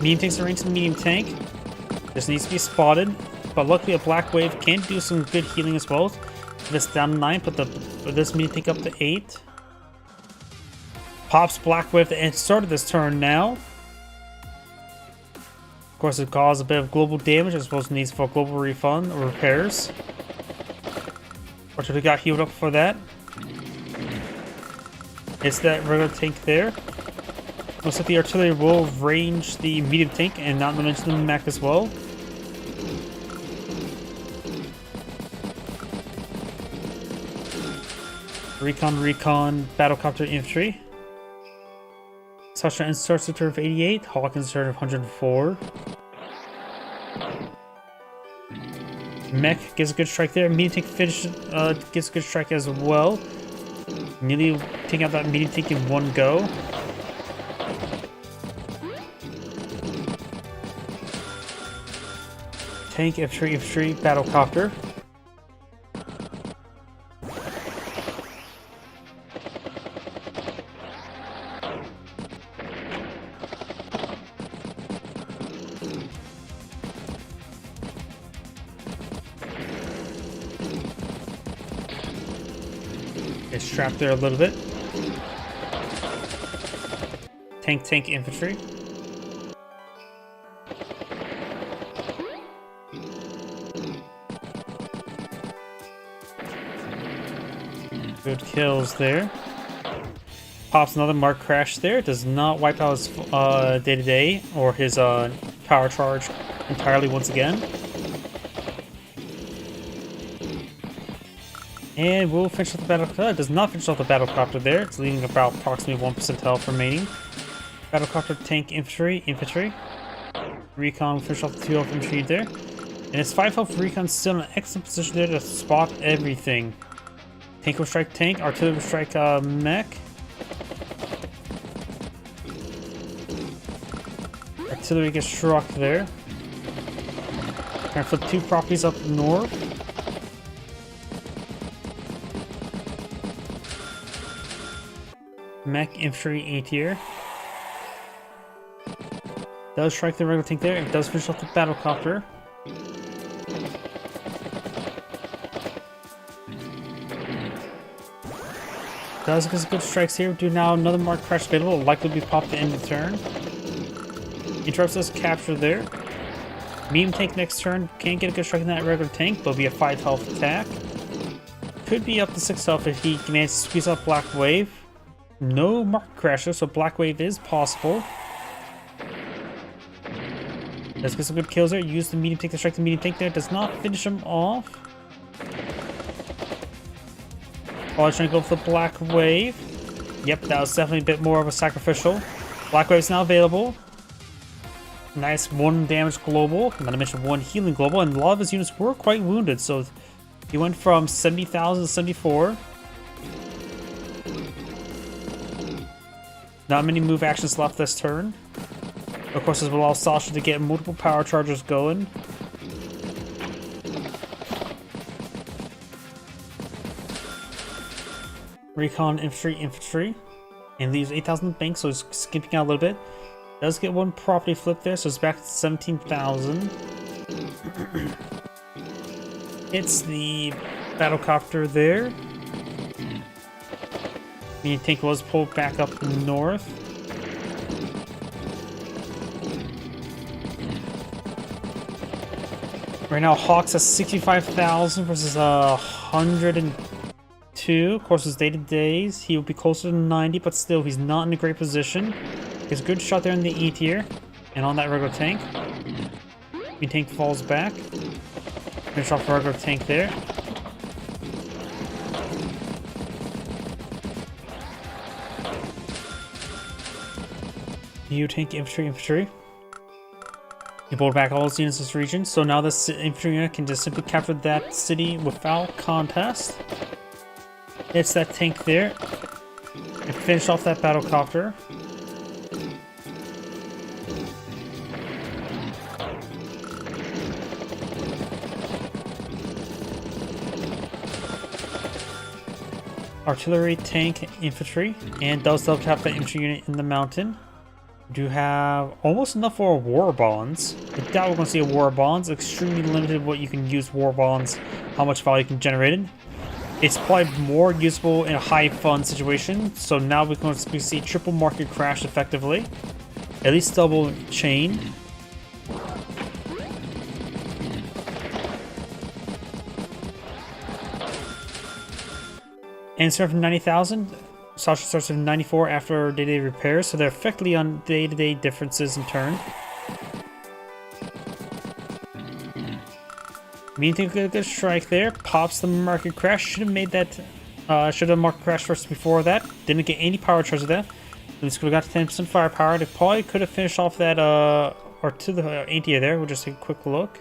Medium tank's a range to the medium tank. This needs to be spotted, but luckily a Black Wave can do some good healing as well. This down to 9, put this medium tank up to 8. Pops Black Wave to end start of this turn now. Of course, it caused a bit of global damage as well as needs for global refund or repairs. Artillery got healed up for that. It's that regular tank there. Looks like the artillery will range the medium tank and not to mention the mech as well. Recon, battlecopter, infantry. Sasha starts the turn of 88, Hawkins turn of 104. Mech gets a good strike there. Medium tank finish gets a good strike as well. Nearly taking out that medium tank in one go. Tank, infantry, battlecopter. It's trapped there a little bit. Tank, infantry. Good kills there. Pops another mark crash there. Does not wipe out his day-to-day or his power charge entirely once again. And we'll finish off the battle. It does not finish off the battlecopter there. It's leaving about approximately 1% health remaining. Battlecopter, tank, infantry. Recon will finish off the 2 health infantry there. And his 5 health recon still in an excellent position there to spot everything. Tank will strike tank, artillery will strike mech. Artillery gets struck there. Trying to flip 2 properties up north. Mech, infantry, A tier. Does strike the regular tank there. It does finish off the battlecopter. Does get some good strikes here. Do now another mark crash available. Will likely be popped at the end of the turn. Interrupts us capture there. Medium tank next turn. Can't get a good strike in that regular tank, but will be a 5 health attack. Could be up to 6 health if he manages to squeeze out Black Wave. No mark crashes, so Black Wave is possible. Does get some good kills there. Use the medium tank to strike the medium tank there. Does not finish him off. Oh, trying to go for the Black Wave. Yep, that was definitely a bit more of a sacrificial. Black Wave's now available. Nice 1 damage global. Not to mention 1 healing global. And a lot of his units were quite wounded. So he went from 70,000 to 74. Not many move actions left this turn. Of course, this will allow Sasha to get multiple power chargers going. Recon, infantry. And leaves 8,000 bank, so he's skipping out a little bit. Does get 1 property flip there, so it's back to 17,000. Hits the battlecopter there. The tank was pulled back up north. Right now, Hawks has 65,000 versus 102. Of course, his day-to-days, he will be closer to 90, but still, he's not in a great position. He has a good shot there in the E tier, and on that regular tank. The tank falls back. Finish off the regular tank there. New tank, infantry. He pulled back all his units in this region, so now this infantry unit can just simply capture that city without contest. It's that tank there. And finish off that battlecopter. Artillery, tank, infantry, and does double tap that infantry unit in the mountain. Do have almost enough for war bonds. I doubt we're going to see a war bonds. Extremely limited what you can use war bonds, how much value you can generate it. It's probably more usable in a high fun situation. So now we're going to see triple market crash effectively. At least double chain. And start from 90,000. Sasha starts from 94 after day-to-day repairs, so they're effectively on day-to-day differences in turn. Meaning to get a good strike there. Pops the market crash. Should have made that. Should have market crash first before that. Didn't get any power charge of that. At least could have got to 10% firepower. They probably could have finished off that or to the ATA there. We'll just take a quick look.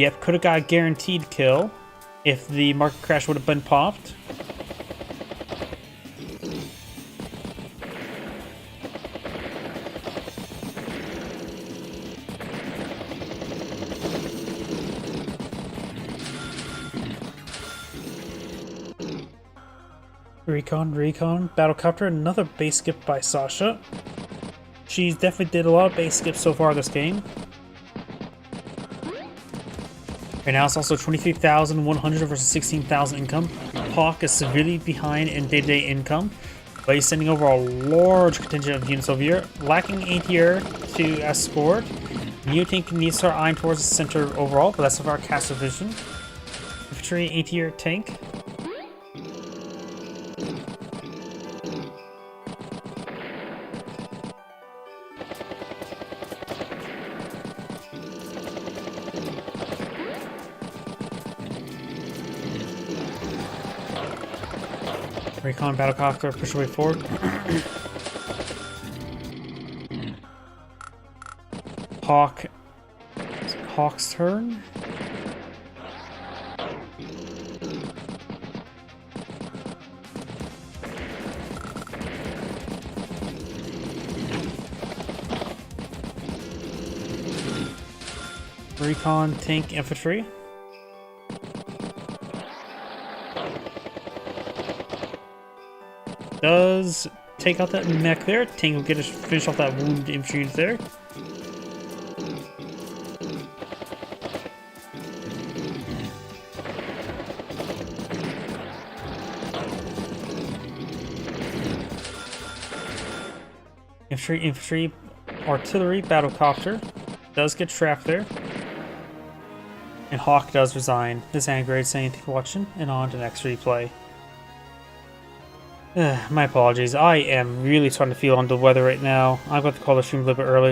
Yep, could have got a guaranteed kill if the market crash would have been popped. Recon, Battlecopter, another base skip by Sasha. She's definitely did a lot of base skips so far this game. Right now it's also 23,100 versus 16,000 income. Hawk is severely behind in day-to-day income, but he's sending over a large contingent of units over here, lacking A tier to escort. Tank needs to start eyeing towards the center overall, but that's of our cast division. Infantry A tier tank. Recon Battlecopter, push away forward. Hawk's turn. Recon tank infantry. Does take out that mech there. Tank will get us finish off that wounded infantry unit there. Infantry, artillery, battlecopter does get trapped there. And Hawk does resign. This Angrade saying thank you for watching, and on to the next replay. My apologies, I am really starting to feel under the weather right now. I'm going to call the stream a little bit early.